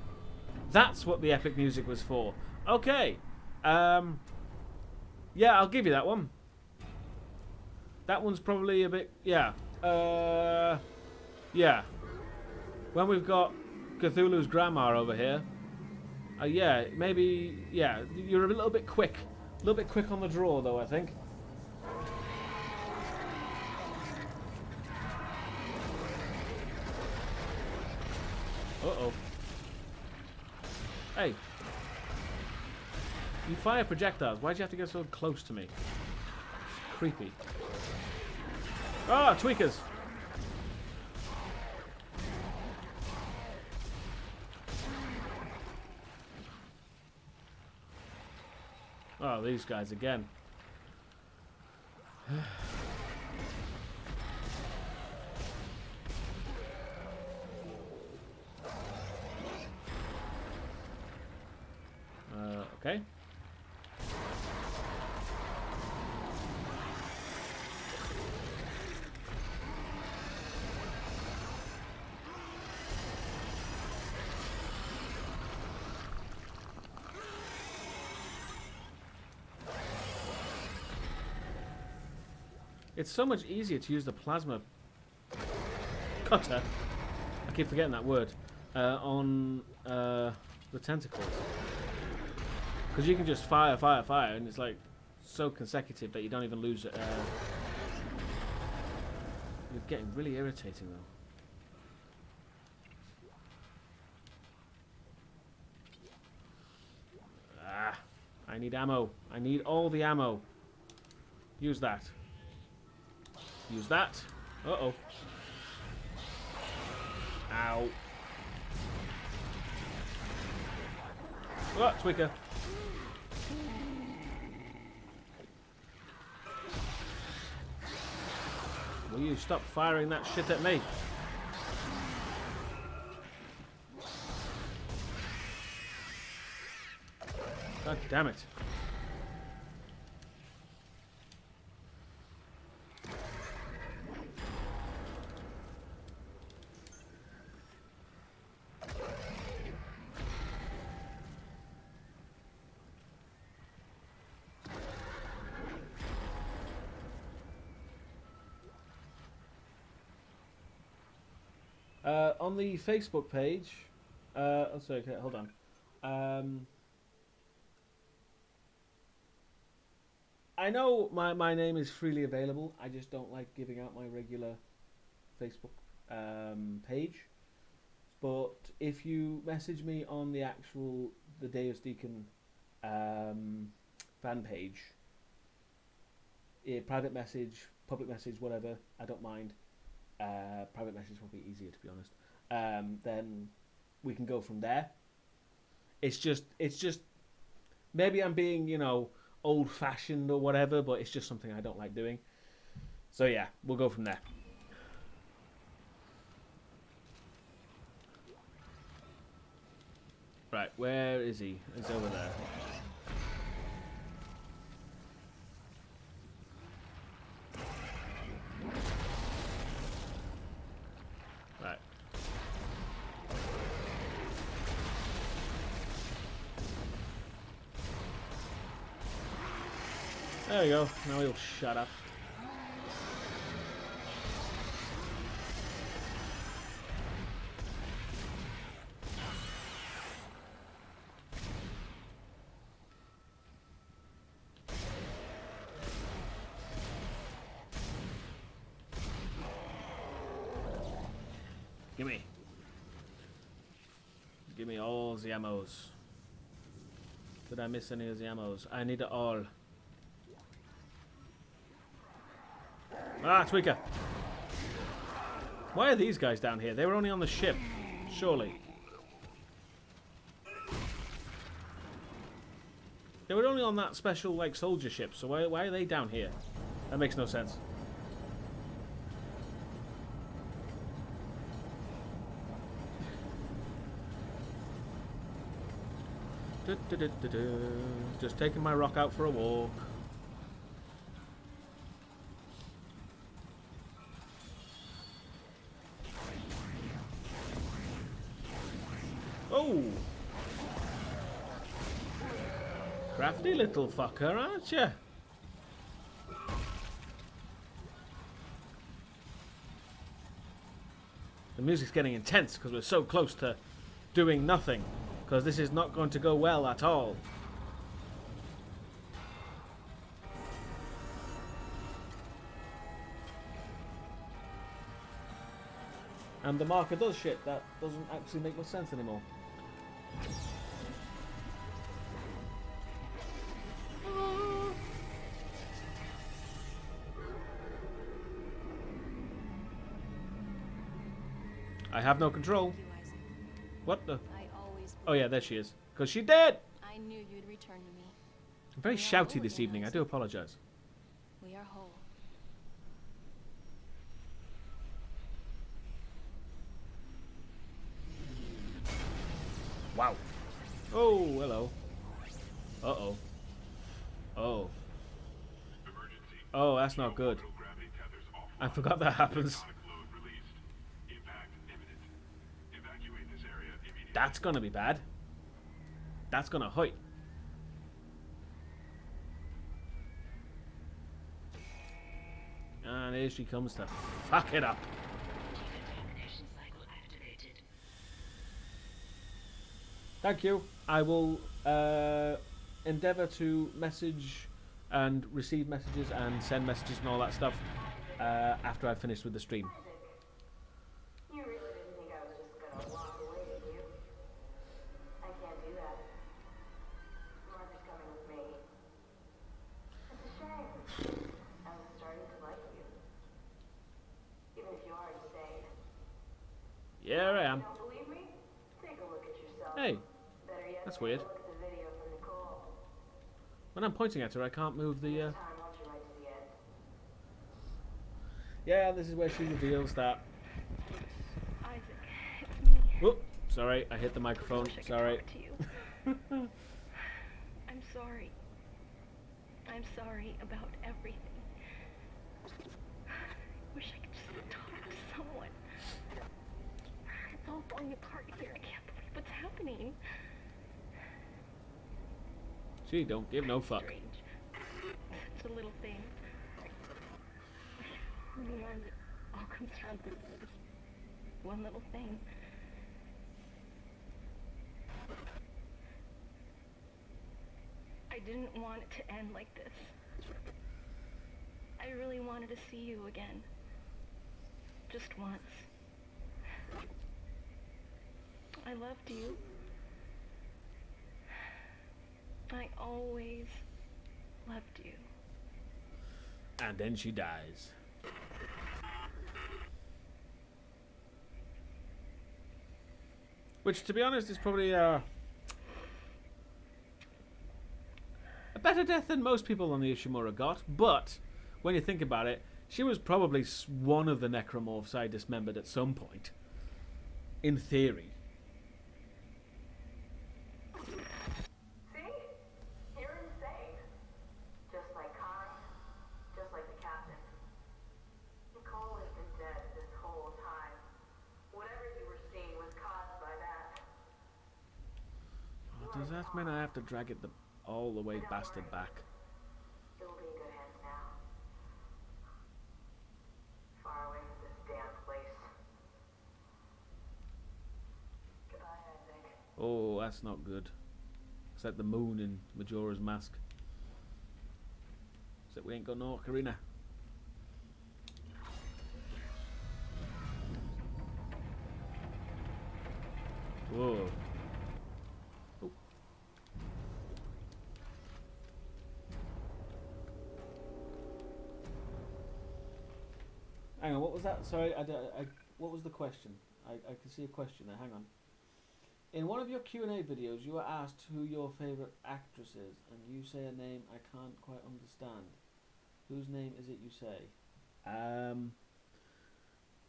That's what the epic music was for. Okay. Yeah, I'll give you that one. That one's probably a bit... Yeah. Yeah. When we've got Cthulhu's grandma over here. Yeah, maybe... Yeah, you're a little bit quick. A little bit quick on the draw, though, I think. Uh-oh. Hey. You fire projectiles. Why'd you have to get so close to me? It's creepy. Ah, tweakers! Oh, these guys again. Okay. It's so much easier to use the plasma cutter. I keep forgetting that word. On the tentacles. Because you can just fire, fire, fire, and it's like so consecutive that you don't even lose it. You're getting really irritating though. Ah, I need ammo. I need all the ammo. Use that. Use that. Uh-oh. Ow. Oh, tweaker. Will you stop firing that shit at me? God damn it. On the Facebook page, oh sorry, okay, hold on. I know my name is freely available. I just don't like giving out my regular Facebook page. But if you message me on the actual Deusdaecon fan page, private message, public message, whatever, I don't mind. Private message is probably easier, to be honest. Then we can go from there. It's just maybe I'm being, you know, old-fashioned or whatever, but it's just something I don't like doing. So yeah, we'll go from there. Right, where is he? He's over there. Right. There we go. Now he'll shut up. Gimme. Gimme all the ammos. Did I miss any of the ammos? I need it all. Ah, tweaker. Why are these guys down here? They were only on the ship. Surely. They were only on that special, like, soldier ship, so why are they down here? That makes no sense. Just taking my rock out for a walk. Oh! Crafty little fucker, aren't you? The music's getting intense because we're so close to doing nothing. Because this is not going to go well at all. And the marker does shit. That doesn't actually make much sense anymore. I have no control. What the? Oh yeah, there she is. Because she did! I knew you'd return to me. I'm very shouty this evening. I do apologize. We are whole. Wow. Oh, hello. Uh-oh. Oh. Oh, that's not good. I forgot that happens. That's gonna be bad. That's gonna hurt. And here she comes to fuck it up. Decontamination cycle activated. Thank you. I will endeavour to message and receive messages and send messages and all that stuff after I've finished with the stream. You really didn't think I was just gonna walk away, did you? I can't do that. Mark is coming with me. It's a shame. I was starting to like you. Even if you are insane. Yeah, I am. Don't believe me? Take a look at yourself. Hey, Better yet, that's take weird. a look at the video from Nicole. When I'm pointing at her, I can't move the... Time, watch you right to the end. Yeah, this is where she reveals that... Isaac, it's me. Whoop, sorry, I hit the microphone. I wish I could Sorry. talk to you. I'm sorry. I'm sorry about everything. I wish I could just talk to someone. It's all falling apart here. I can't believe what's happening. She don't give no fuck. Strange. Such a little thing. In the end, it all comes down to this one little thing. I didn't want it to end like this. I really wanted to see you again. Just once. I loved you. I always loved you. And then she dies. Which, to be honest, is probably a better death than most people on the Ishimura got. But, when you think about it, she was probably one of the necromorphs I dismembered at some point. In theory. See? You're insane. Just like Kai, just like the captain. Nicole has been dead this whole time. Whatever you were seeing was caused by that. Does that mean I have to drag it all the way bastard back? You'll be in good hands now. Far away from this damn place. Goodbye, Isaac. Oh, that's not good. It's like the moon in Majora's Mask. Except we ain't got no ocarina. Whoa. Oh. Hang on, what was that? Sorry, what was the question? I can see a question there. Hang on. In one of your Q&A videos, you were asked who your favourite actress is, and you say a name I can't quite understand. Whose name is it you say?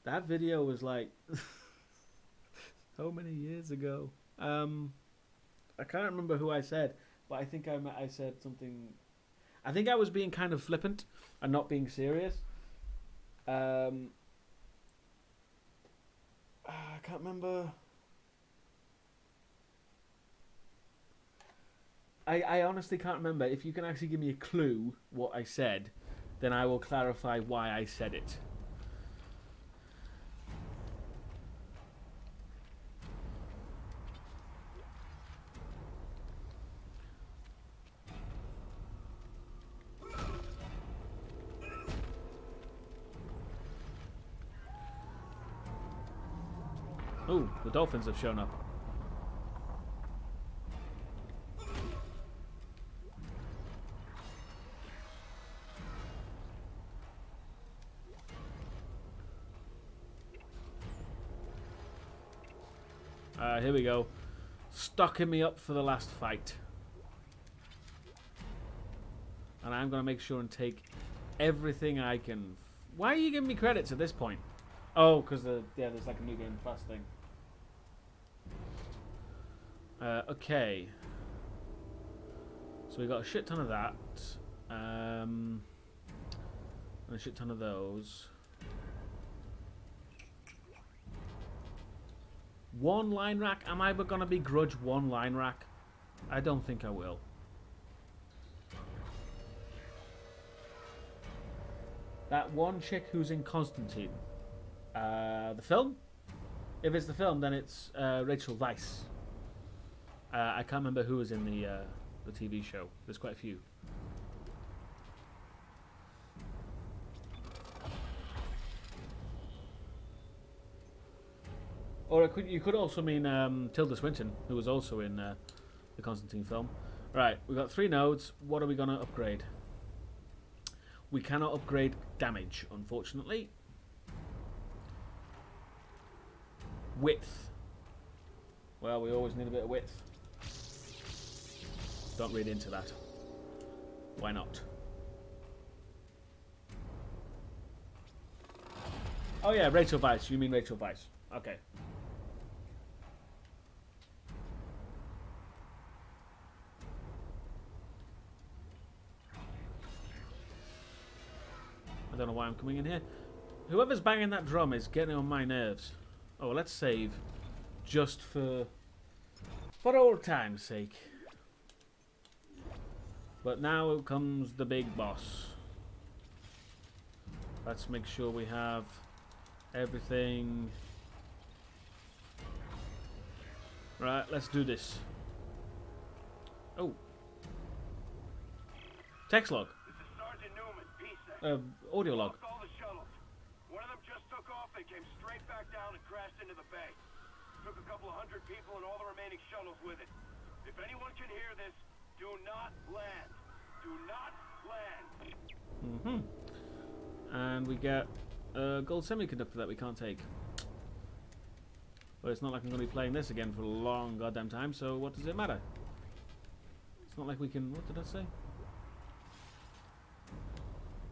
That video was like so many years ago. I can't remember who I said, but I think I said something. I think I was being kind of flippant and not being serious. I can't remember. I honestly can't remember. If you can actually give me a clue what I said, then I will clarify why I said it. Oh, the dolphins have shown up. Here we go. Stocking me up for the last fight. And I'm going to make sure and take everything I can. Why are you giving me credits at this point? Oh, because there's like a new game plus thing. Okay. So we got a shit ton of that. And a shit ton of those. One line rack? Am I gonna begrudge one line rack? I don't think I will. That one chick who's in Constantine. The film? If it's the film, then it's Rachel Weisz. I can't remember who was in the TV show. There's quite a few. Or you could also mean Tilda Swinton, who was also in the Constantine film. Right, we've got 3 nodes. What are we going to upgrade? We cannot upgrade damage, unfortunately. Width. Well, we always need a bit of width. Don't read into that. Why not? Oh yeah, Rachel Weisz. You mean Rachel Weisz. Okay. I don't know why I'm coming in here. Whoever's banging that drum is getting on my nerves. Oh, let's save. Just for old time's sake. But now comes the big boss. Let's make sure we have everything. Right, let's do this. Oh. Text log. Audio log. All the shuttles. One of them just took off and came straight back down and crashed into the bay. Took a couple of hundred people and all the remaining shuttles with it. If anyone can hear this, do not land. Do not land. And we get a gold semiconductor that we can't take. But it's not like I'm going to be playing this again for a long goddamn time, so what does it matter? It's not like we can... What did I say?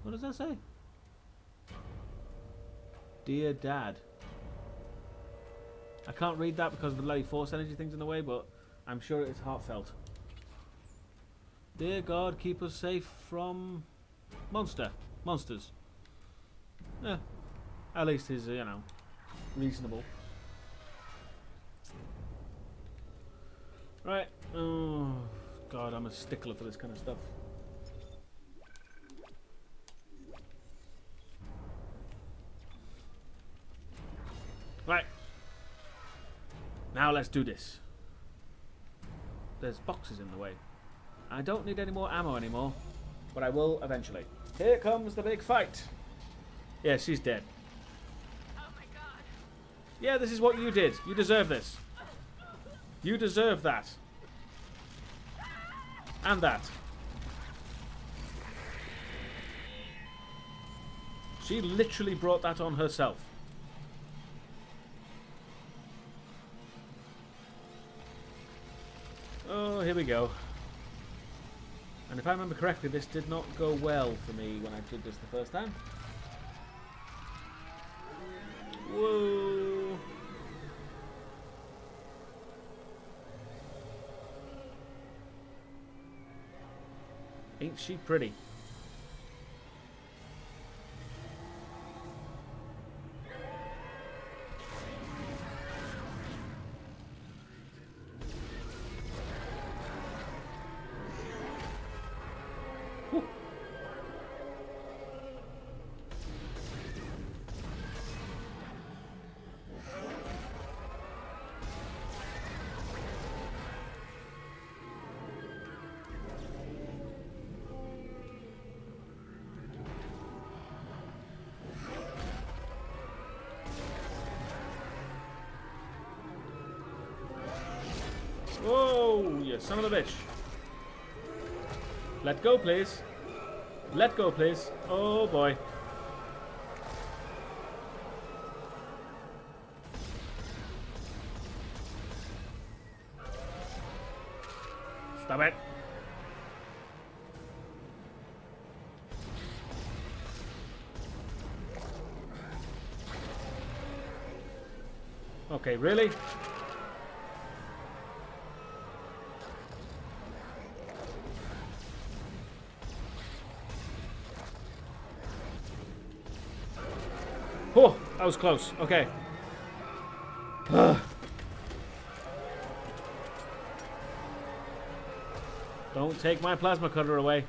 What does that say? Dear Dad. I can't read that because the bloody force energy thing's in the way, but I'm sure it's heartfelt. Dear God, keep us safe from monsters. Yeah, at least he's, you know, reasonable. Right. Oh, God, I'm a stickler for this kind of stuff. Right. Now let's do this. There's boxes in the way. I don't need any more ammo anymore, but I will eventually. Here comes the big fight. Yeah, she's dead. Oh my God. Yeah, this is what you did. You deserve this. You deserve that. And that. She literally brought that on herself. Oh, here we go. And if I remember correctly, this did not go well for me when I did this the first time. Whoa! Ain't she pretty? Whew. Whoa, you son of a bitch. Let go, please. Let go, please. Oh, boy. Stop it. Okay, really? Oh, that was close. Okay. Don't take my plasma cutter away.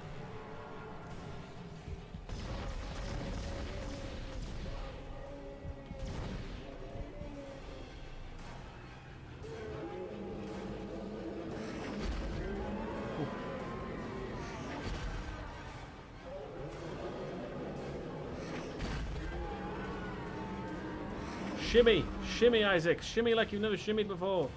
Shimmy! Shimmy, Isaac! Shimmy like you've never shimmied before.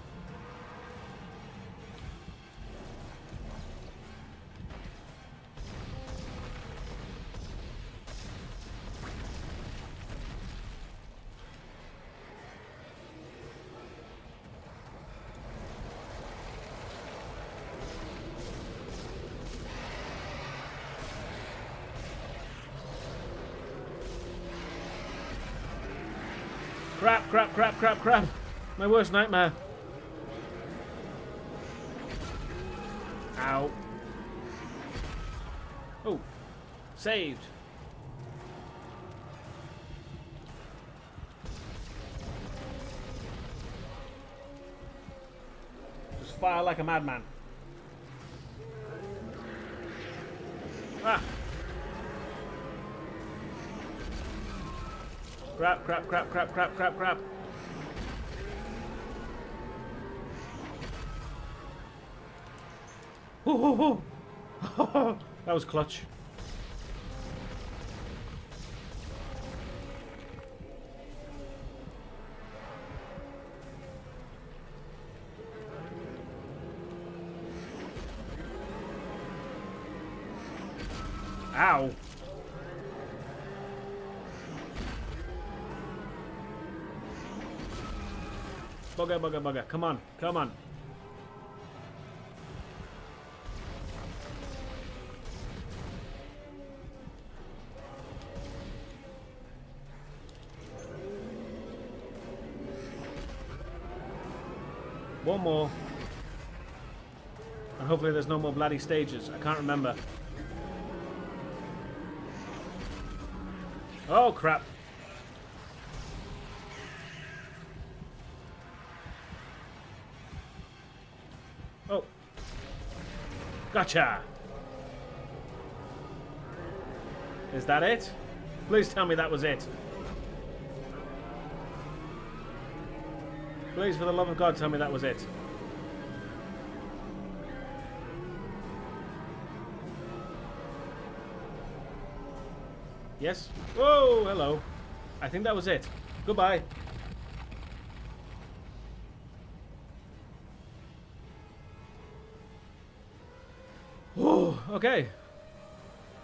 Crap, crap, crap, crap, crap. My worst nightmare. Ow. Oh. Saved. Just fire like a madman. Ah. Crap, crap, crap, crap, crap, crap, crap. Oh, oh, oh. That was clutch. Ow. Bugger, bugger, bugger. Come on, come on. One more. And hopefully there's no more bloody stages. I can't remember. Oh, crap. Oh. Gotcha. Is that it? Please tell me that was it. Please, for the love of God, tell me that was it. Yes? Whoa, hello. I think that was it. Goodbye. Okay.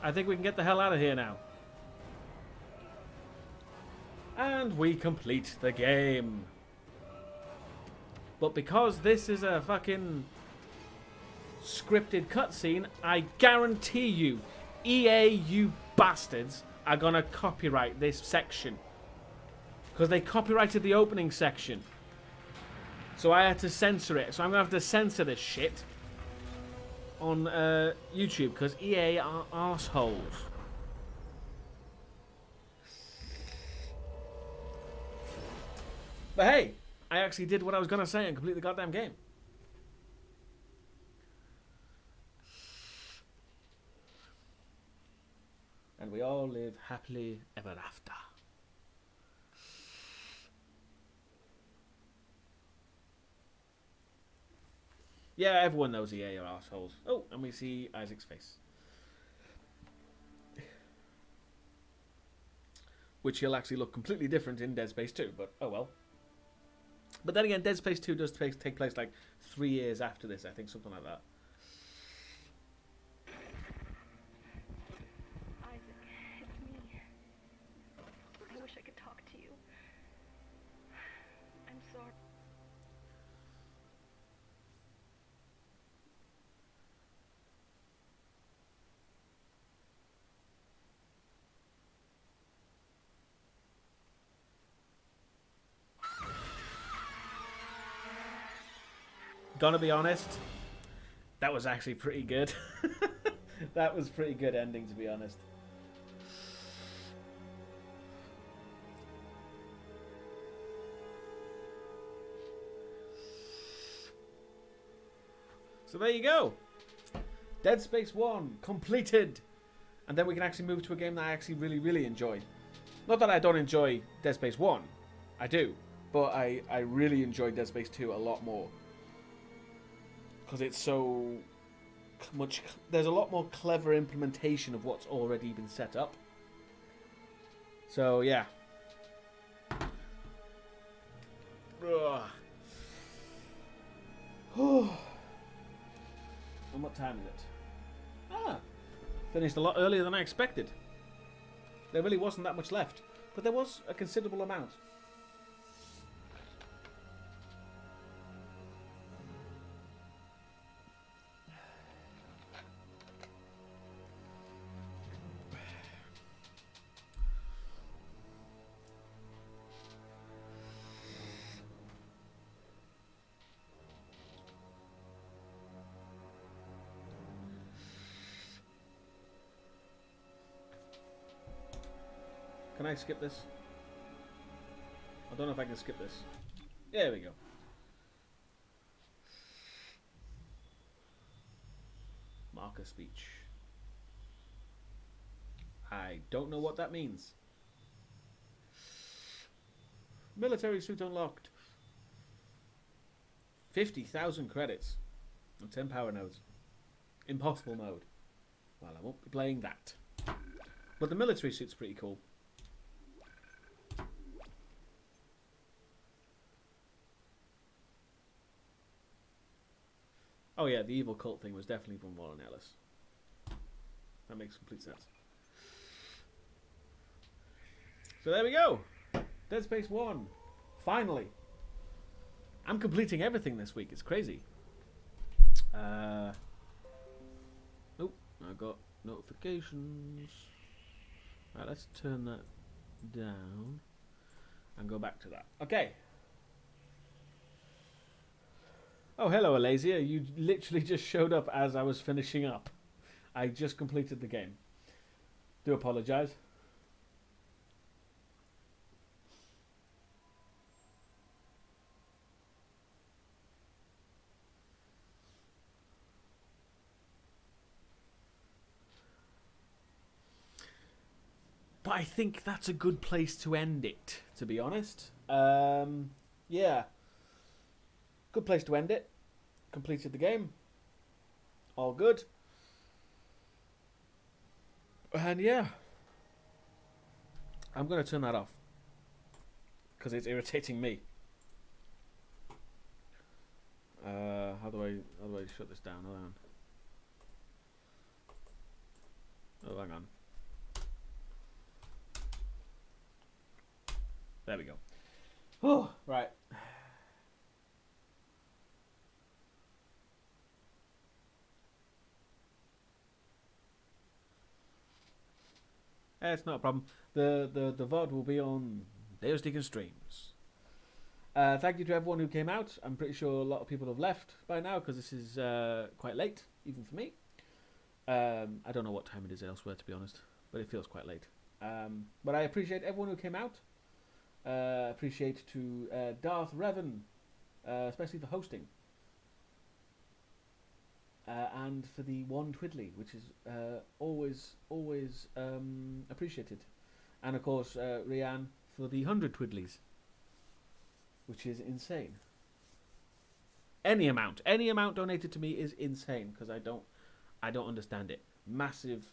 I think we can get the hell out of here now. And we complete the game. But because this is a fucking scripted cutscene, I guarantee you, EA, you bastards, are gonna copyright this section. Because they copyrighted the opening section. So I had to censor it. So I'm gonna have to censor this shit on YouTube because EA are arseholes. But hey, I actually did what I was gonna say and complete the goddamn game. And we all live happily ever after. Yeah, everyone knows EA are assholes. Oh, and we see Isaac's face. Which he'll actually look completely different in Dead Space 2, but oh well. But then again, Dead Space 2 does take place like 3 years after this, I think, something like that. Isaac, it's me. I wish I could talk to you. I'm sorry. Gonna be honest, that was actually pretty good. That was pretty good ending, to be honest. So there you go. Dead Space 1 completed. And then we can actually move to a game that I actually really, really enjoy. Not that I don't enjoy Dead Space 1. I do. But I really enjoy Dead Space 2 a lot more. Because it's so much... There's a lot more clever implementation of what's already been set up. So, yeah. Ugh. And what time is it? Ah, finished a lot earlier than I expected. There really wasn't that much left, but there was a considerable amount. Can I skip this? I don't know if I can skip this. There we go. Marker speech. I don't know what that means. Military suit unlocked. 50,000 credits. And 10 power nodes. Impossible mode. Well, I won't be playing that. But the military suit's pretty cool. Oh yeah, the evil cult thing was definitely from Warren Ellis. That makes complete sense. So there we go. Dead Space 1. Finally. I'm completing everything this week. It's crazy. Oh, I got notifications. Right, let's turn that down and go back to that. Okay. Oh, hello, Alazia. You literally just showed up as I was finishing up. I just completed the game. Do apologise. But I think that's a good place to end it, to be honest. Yeah. Good place to end it. Completed the game. All good. And yeah. I'm going to turn that off. Because it's irritating me. How do I shut this down? Hold on. Oh, hang on. There we go. Oh, right. It's not a problem. The VOD will be on Deusdaecon streams. Thank you to everyone who came out. I'm pretty sure a lot of people have left by now because this is quite late, even for me. I don't know what time it is elsewhere, to be honest, but it feels quite late. But I appreciate everyone who came out. Appreciate to Darth Revan, especially for hosting. And for the one twiddly, which is always appreciated. And of course, Rianne for the 100 twiddlies, which is insane. Any amount donated to me is insane because I don't understand it. Massive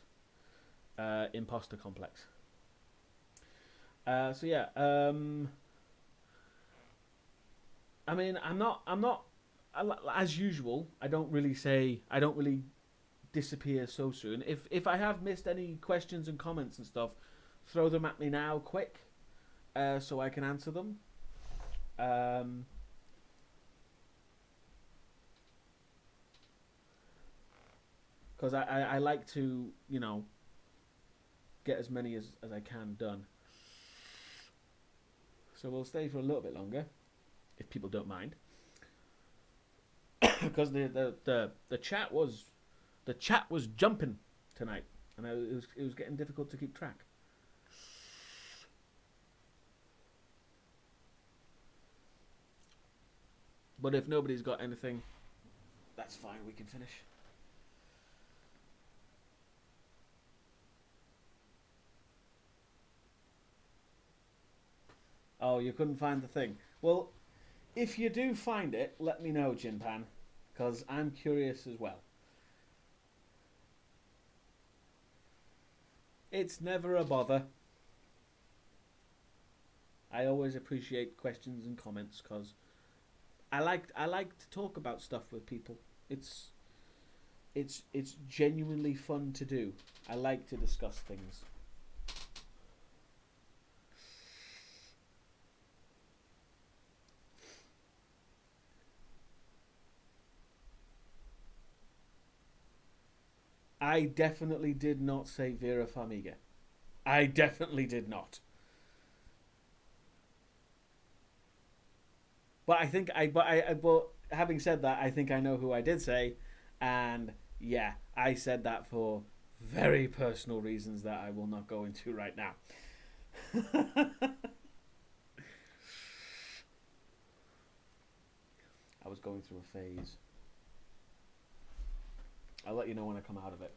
imposter complex. So yeah, I mean, I'm not as usual. I don't really disappear so soon. If I have missed any questions and comments and stuff, throw them at me now, quick, so I can answer them. Because I like to, you know, get as many as I can done. So we'll stay for a little bit longer, if people don't mind. Because the chat was jumping tonight, and it was getting difficult to keep track. But if nobody's got anything, that's fine. We can finish. Oh, you couldn't find the thing. Well, if you do find it, let me know, Jinpan, because I'm curious as well. It's never a bother. I always appreciate questions and comments because I like to talk about stuff with people. It's genuinely fun to do. I like to discuss things. I definitely did not say Vera Farmiga. I definitely did not. But I think but having said that, I think I know who I did say, and yeah, I said that for very personal reasons that I will not go into right now. I was going through a phase. I'll let you know when I come out of it.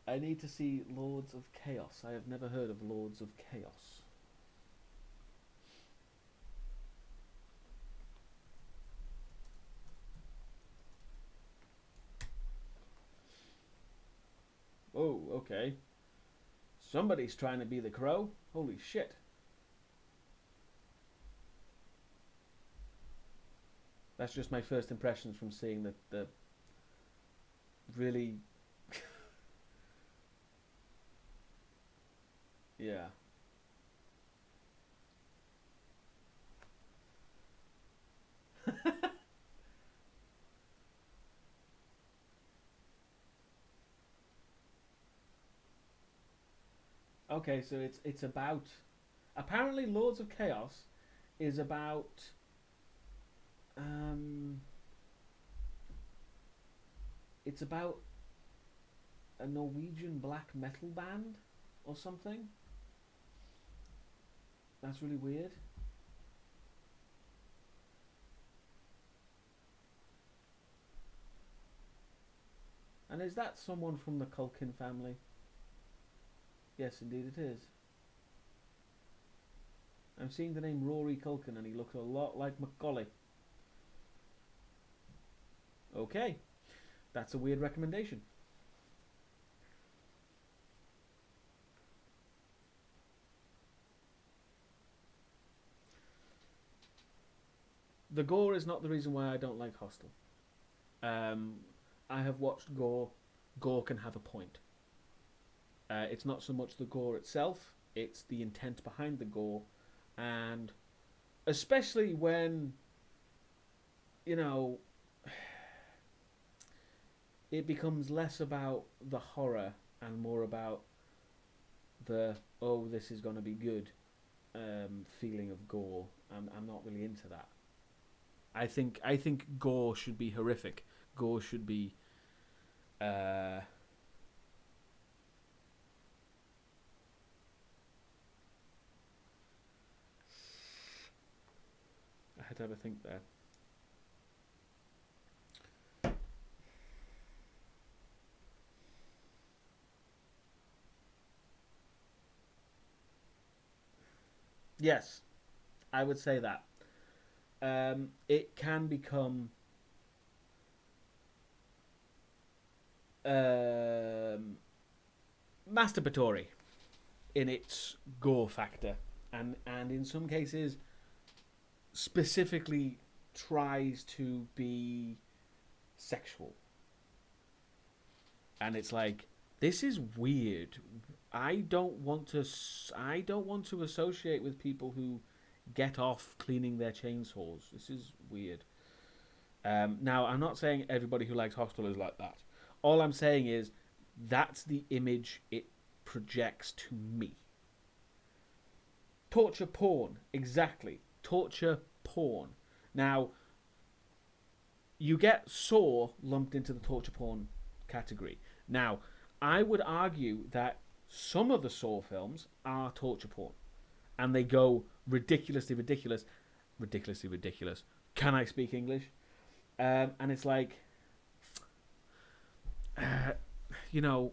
I need to see Lords of Chaos. I have never heard of Lords of Chaos. Oh, okay. Somebody's trying to be the Crow. Holy shit. That's just my first impressions from seeing the really... yeah. Okay, so it's about... Apparently Lords of Chaos is about... it's about a Norwegian black metal band or something. That's really weird. And is that someone from the Culkin family? Yes, indeed it is. I'm seeing the name Rory Culkin and he looks a lot like Macaulay. Okay. That's a weird recommendation. The gore is not the reason why I don't like Hostel. I have watched gore gore can have a point. It's not so much the gore itself, it's the intent behind the gore, and especially when, you know, it becomes less about the horror and more about the, oh, this is going to be good feeling of gore. I'm not really into that. I think gore should be horrific. Gore should be I had to have a think there. Yes, I would say that. It can become masturbatory in its gore factor, and in some cases specifically tries to be sexual. And it's like, this is weird. I don't want to associate with people who get off cleaning their chainsaws. This is weird. Now, I'm not saying everybody who likes Hostel is like that. All I'm saying is that's the image it projects to me. Torture porn, exactly. Torture porn. Now, you get Saw lumped into the torture porn category. Now, I would argue that some of the Saw films are torture porn. And they go ridiculously ridiculous. Ridiculously ridiculous. Can I speak English? And it's like, you know,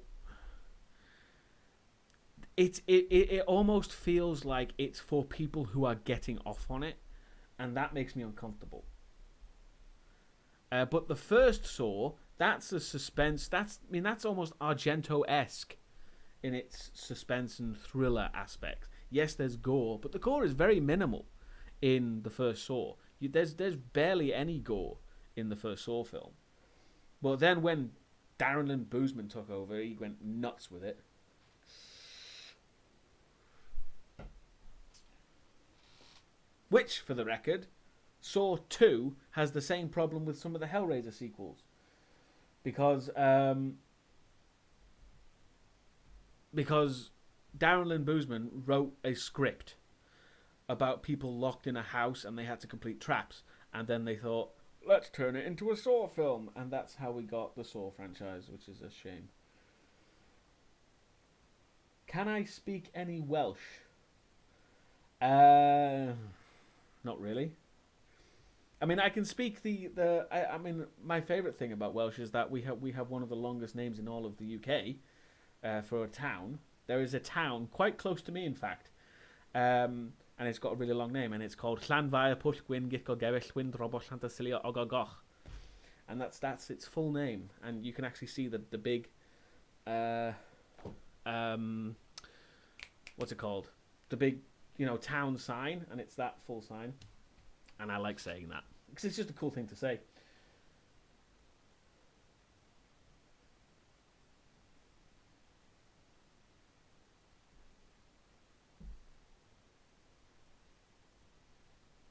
it almost feels like it's for people who are getting off on it. And that makes me uncomfortable. But the first Saw, that's a suspense. That's almost Argento-esque in its suspense and thriller aspects. Yes, there's gore, but the gore is very minimal in the first Saw. There's barely any gore in the first Saw film. But then when Darren Lynn Bousman took over, he went nuts with it. Which, for the record, Saw 2 has the same problem with some of the Hellraiser sequels. Because Darren Lynn Bousman wrote a script about people locked in a house and they had to complete traps. And then they thought, let's turn it into a Saw film. And that's how we got the Saw franchise, which is a shame. Can I speak any Welsh? Not really. I mean, I can speak I mean, my favourite thing about Welsh is that we have one of the longest names in all of the UK for a town. There is a town quite close to me, in fact, and it's got a really long name, and it's called Llanfair Pwll Gwyn Gico Gewell Gwyn Drobo Llantysilio Ogogoch, and that's its full name. And you can actually see the big, what's it called? The big, town sign, and it's that full sign. And I like saying that because it's just a cool thing to say.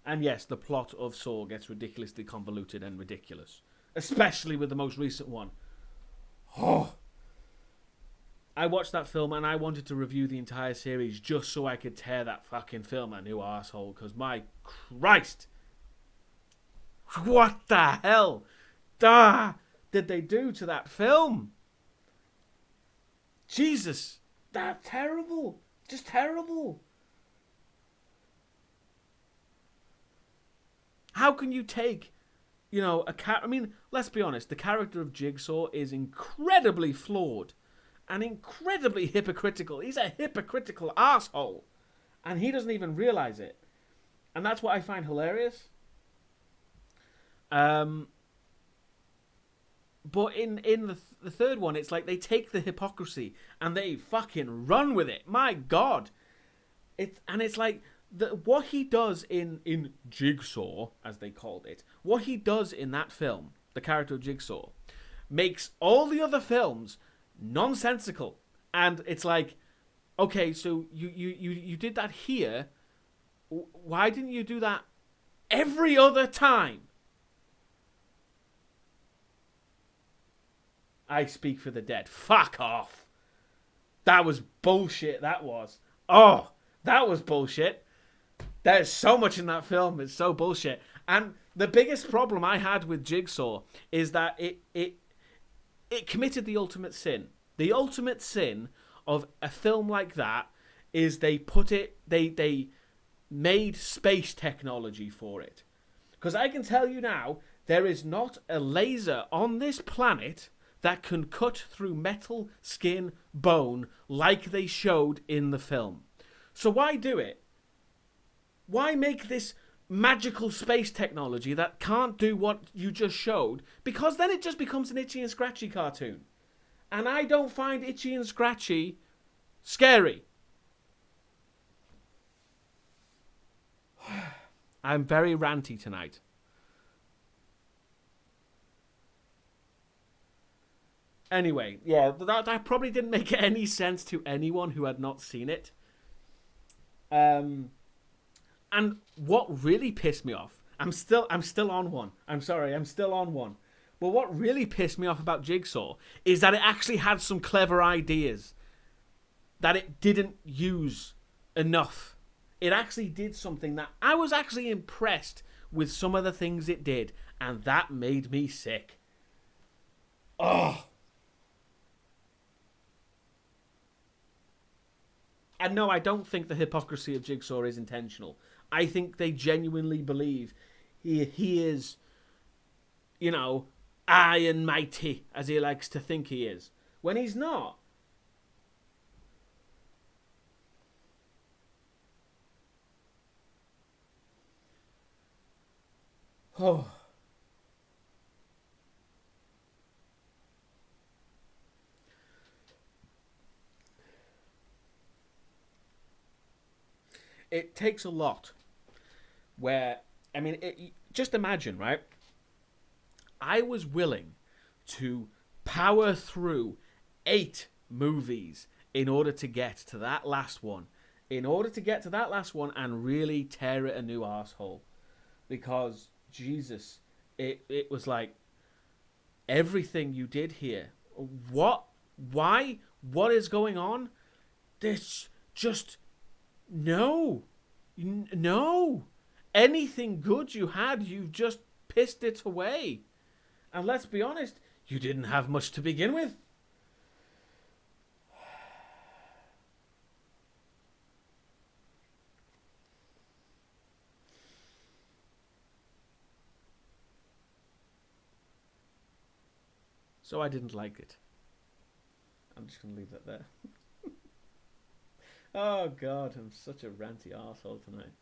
And yes, the plot of Saw gets ridiculously convoluted and ridiculous, especially with the most recent one. Oh, I watched that film and I wanted to review the entire series just so I could tear that fucking film a new arsehole, because my Christ, what the hell did they do to that film? Jesus, that's terrible. Just terrible. How can you take, I mean, let's be honest, the character of Jigsaw is incredibly flawed and incredibly hypocritical. He's a hypocritical asshole, and he doesn't even realize it. And that's what I find hilarious. But in the third one, it's like they take the hypocrisy and they fucking run with it. My God. It's like what he does in Jigsaw, as they called it, what he does in that film, the character of Jigsaw, makes all the other films nonsensical. And it's like, okay, so you did that here. Why didn't you do that every other time? I speak for the dead. Fuck off. That was bullshit, that was. Oh, that was bullshit. There's so much in that film. It's so bullshit. And the biggest problem I had with Jigsaw is that it committed the ultimate sin. The ultimate sin of a film like that is they made space technology for it. Because I can tell you now, there is not a laser on this planet that can cut through metal, skin, bone like they showed in the film. So why do it? Why make this magical space technology that can't do what you just showed? Because then it just becomes an Itchy and Scratchy cartoon. And I don't find Itchy and Scratchy scary. I'm very ranty tonight. Anyway, yeah, that probably didn't make any sense to anyone who had not seen it. And what really pissed me off, I'm still on one. I'm sorry, I'm still on one. But what really pissed me off about Jigsaw is that it actually had some clever ideas that it didn't use enough. It actually did something that I was actually impressed with some of the things it did, and that made me sick. Oh. And no, I don't think the hypocrisy of Jigsaw is intentional. I think they genuinely believe he is, you know, high and mighty, as he likes to think he is, when he's not. Oh. It takes a lot. Where, I mean, just imagine, right? I was willing to power through 8 movies in order to get to that last one. In order to get to that last one and really tear it a new arsehole. Because, Jesus, it was like, everything you did here. What? Why? What is going on? This just... No. No. Anything good you had, you just pissed it away. And let's be honest, you didn't have much to begin with. So I didn't like it. I'm just going to leave that there. Oh, God, I'm such a ranty arsehole tonight.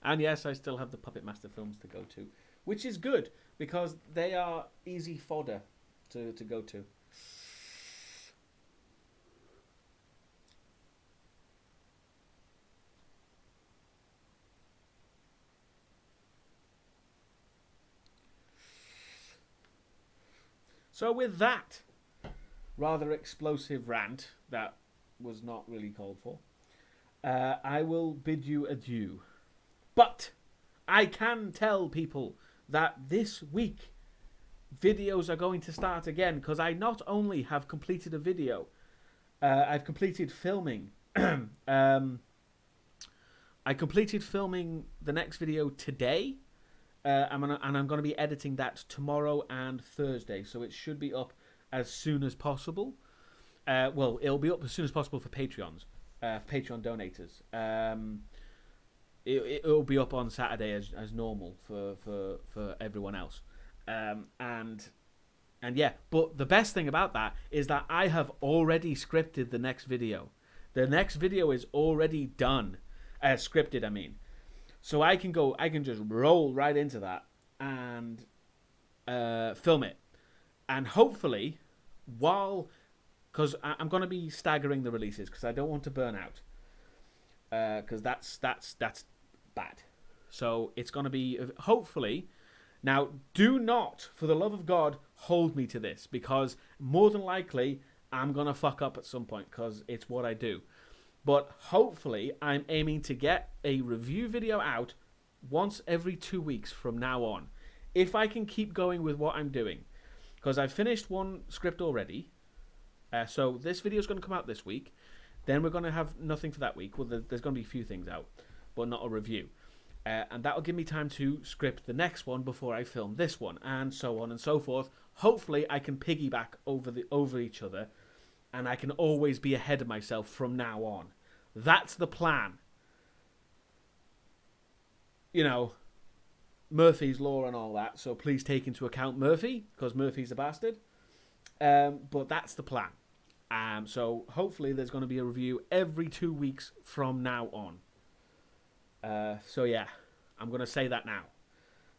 And yes, I still have the Puppet Master films to go to, which is good, because they are easy fodder to go to. So with that rather explosive rant that was not really called for, I will bid you adieu. But I can tell people that this week videos are going to start again, because I not only have completed a video, I've completed filming. I completed filming the next video today, and I'm going to be editing that tomorrow and Thursday, so it should be up as soon as possible. Well, it'll be up as soon as possible for Patreons, Patreon donators. It'll be up on Saturday as normal for everyone else. And yeah, but the best thing about that is that I have already scripted the next video. The next video is already done, scripted, I mean. So I can just roll right into that and film it. And hopefully, because I'm going to be staggering the releases, because I don't want to burn out. Because that's bad. So it's going to be, hopefully... Now, do not, for the love of God, hold me to this, because more than likely, I'm going to fuck up at some point, because it's what I do. But hopefully, I'm aiming to get a review video out once every 2 weeks from now on. If I can keep going with what I'm doing. Because I've finished one script already. So this video is going to come out this week. Then we're going to have nothing for that week. Well, there's going to be a few things out, but not a review. And that'll give me time to script the next one before I film this one, and so on and so forth. Hopefully, I can piggyback over each other, and I can always be ahead of myself from now on. That's the plan. You know, Murphy's Law and all that, so please take into account Murphy, because Murphy's a bastard. But that's the plan. So hopefully there's going to be a review every 2 weeks from now on. So yeah, I'm going to say that now.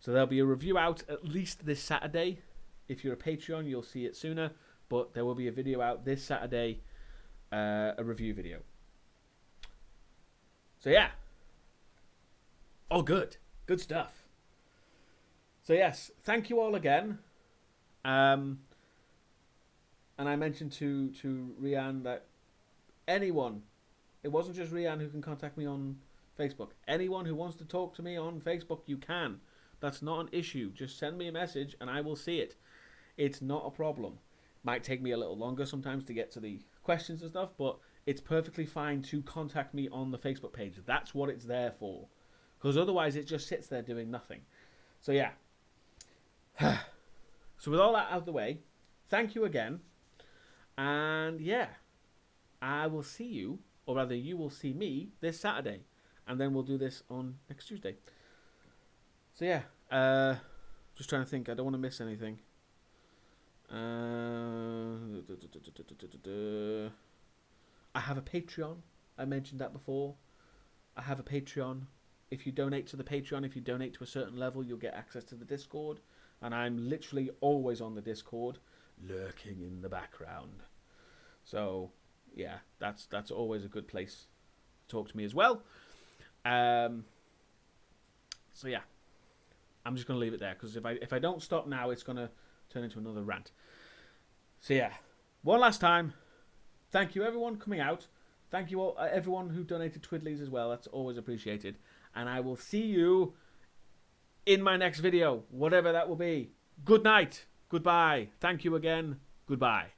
So there'll be a review out at least this Saturday. If you're a Patreon, you'll see it sooner. But there will be a video out this Saturday, a review video. So yeah, all good. Good stuff. So yes, thank you all again. And I mentioned to Rianne that anyone, it wasn't just Rianne who can contact me on Facebook. Anyone who wants to talk to me on Facebook, you can. That's not an issue. Just send me a message and I will see it. It's not a problem. Might take me a little longer sometimes to get to the questions and stuff, but it's perfectly fine to contact me on the Facebook page. That's what it's there for. Because otherwise it just sits there doing nothing. So yeah. So with all that out of the way, thank you again. And yeah, I will see you, or rather you will see me this Saturday. And then we'll do this on next Tuesday. So yeah, just trying to think. I don't want to miss anything. I have a Patreon. I mentioned that before. I have a Patreon. If you donate to the Patreon, if you donate to a certain level, you'll get access to the Discord. And I'm literally always on the Discord, lurking in the background. So yeah, that's always a good place to talk to me as well. So yeah, I'm just going to leave it there, because if I don't stop now, it's going to turn into another rant. So yeah, one last time, thank you everyone coming out. Thank you all, everyone who donated Twiddlies as well. That's always appreciated. And I will see you in my next video, whatever that will be. Good night. Goodbye. Thank you again. Goodbye.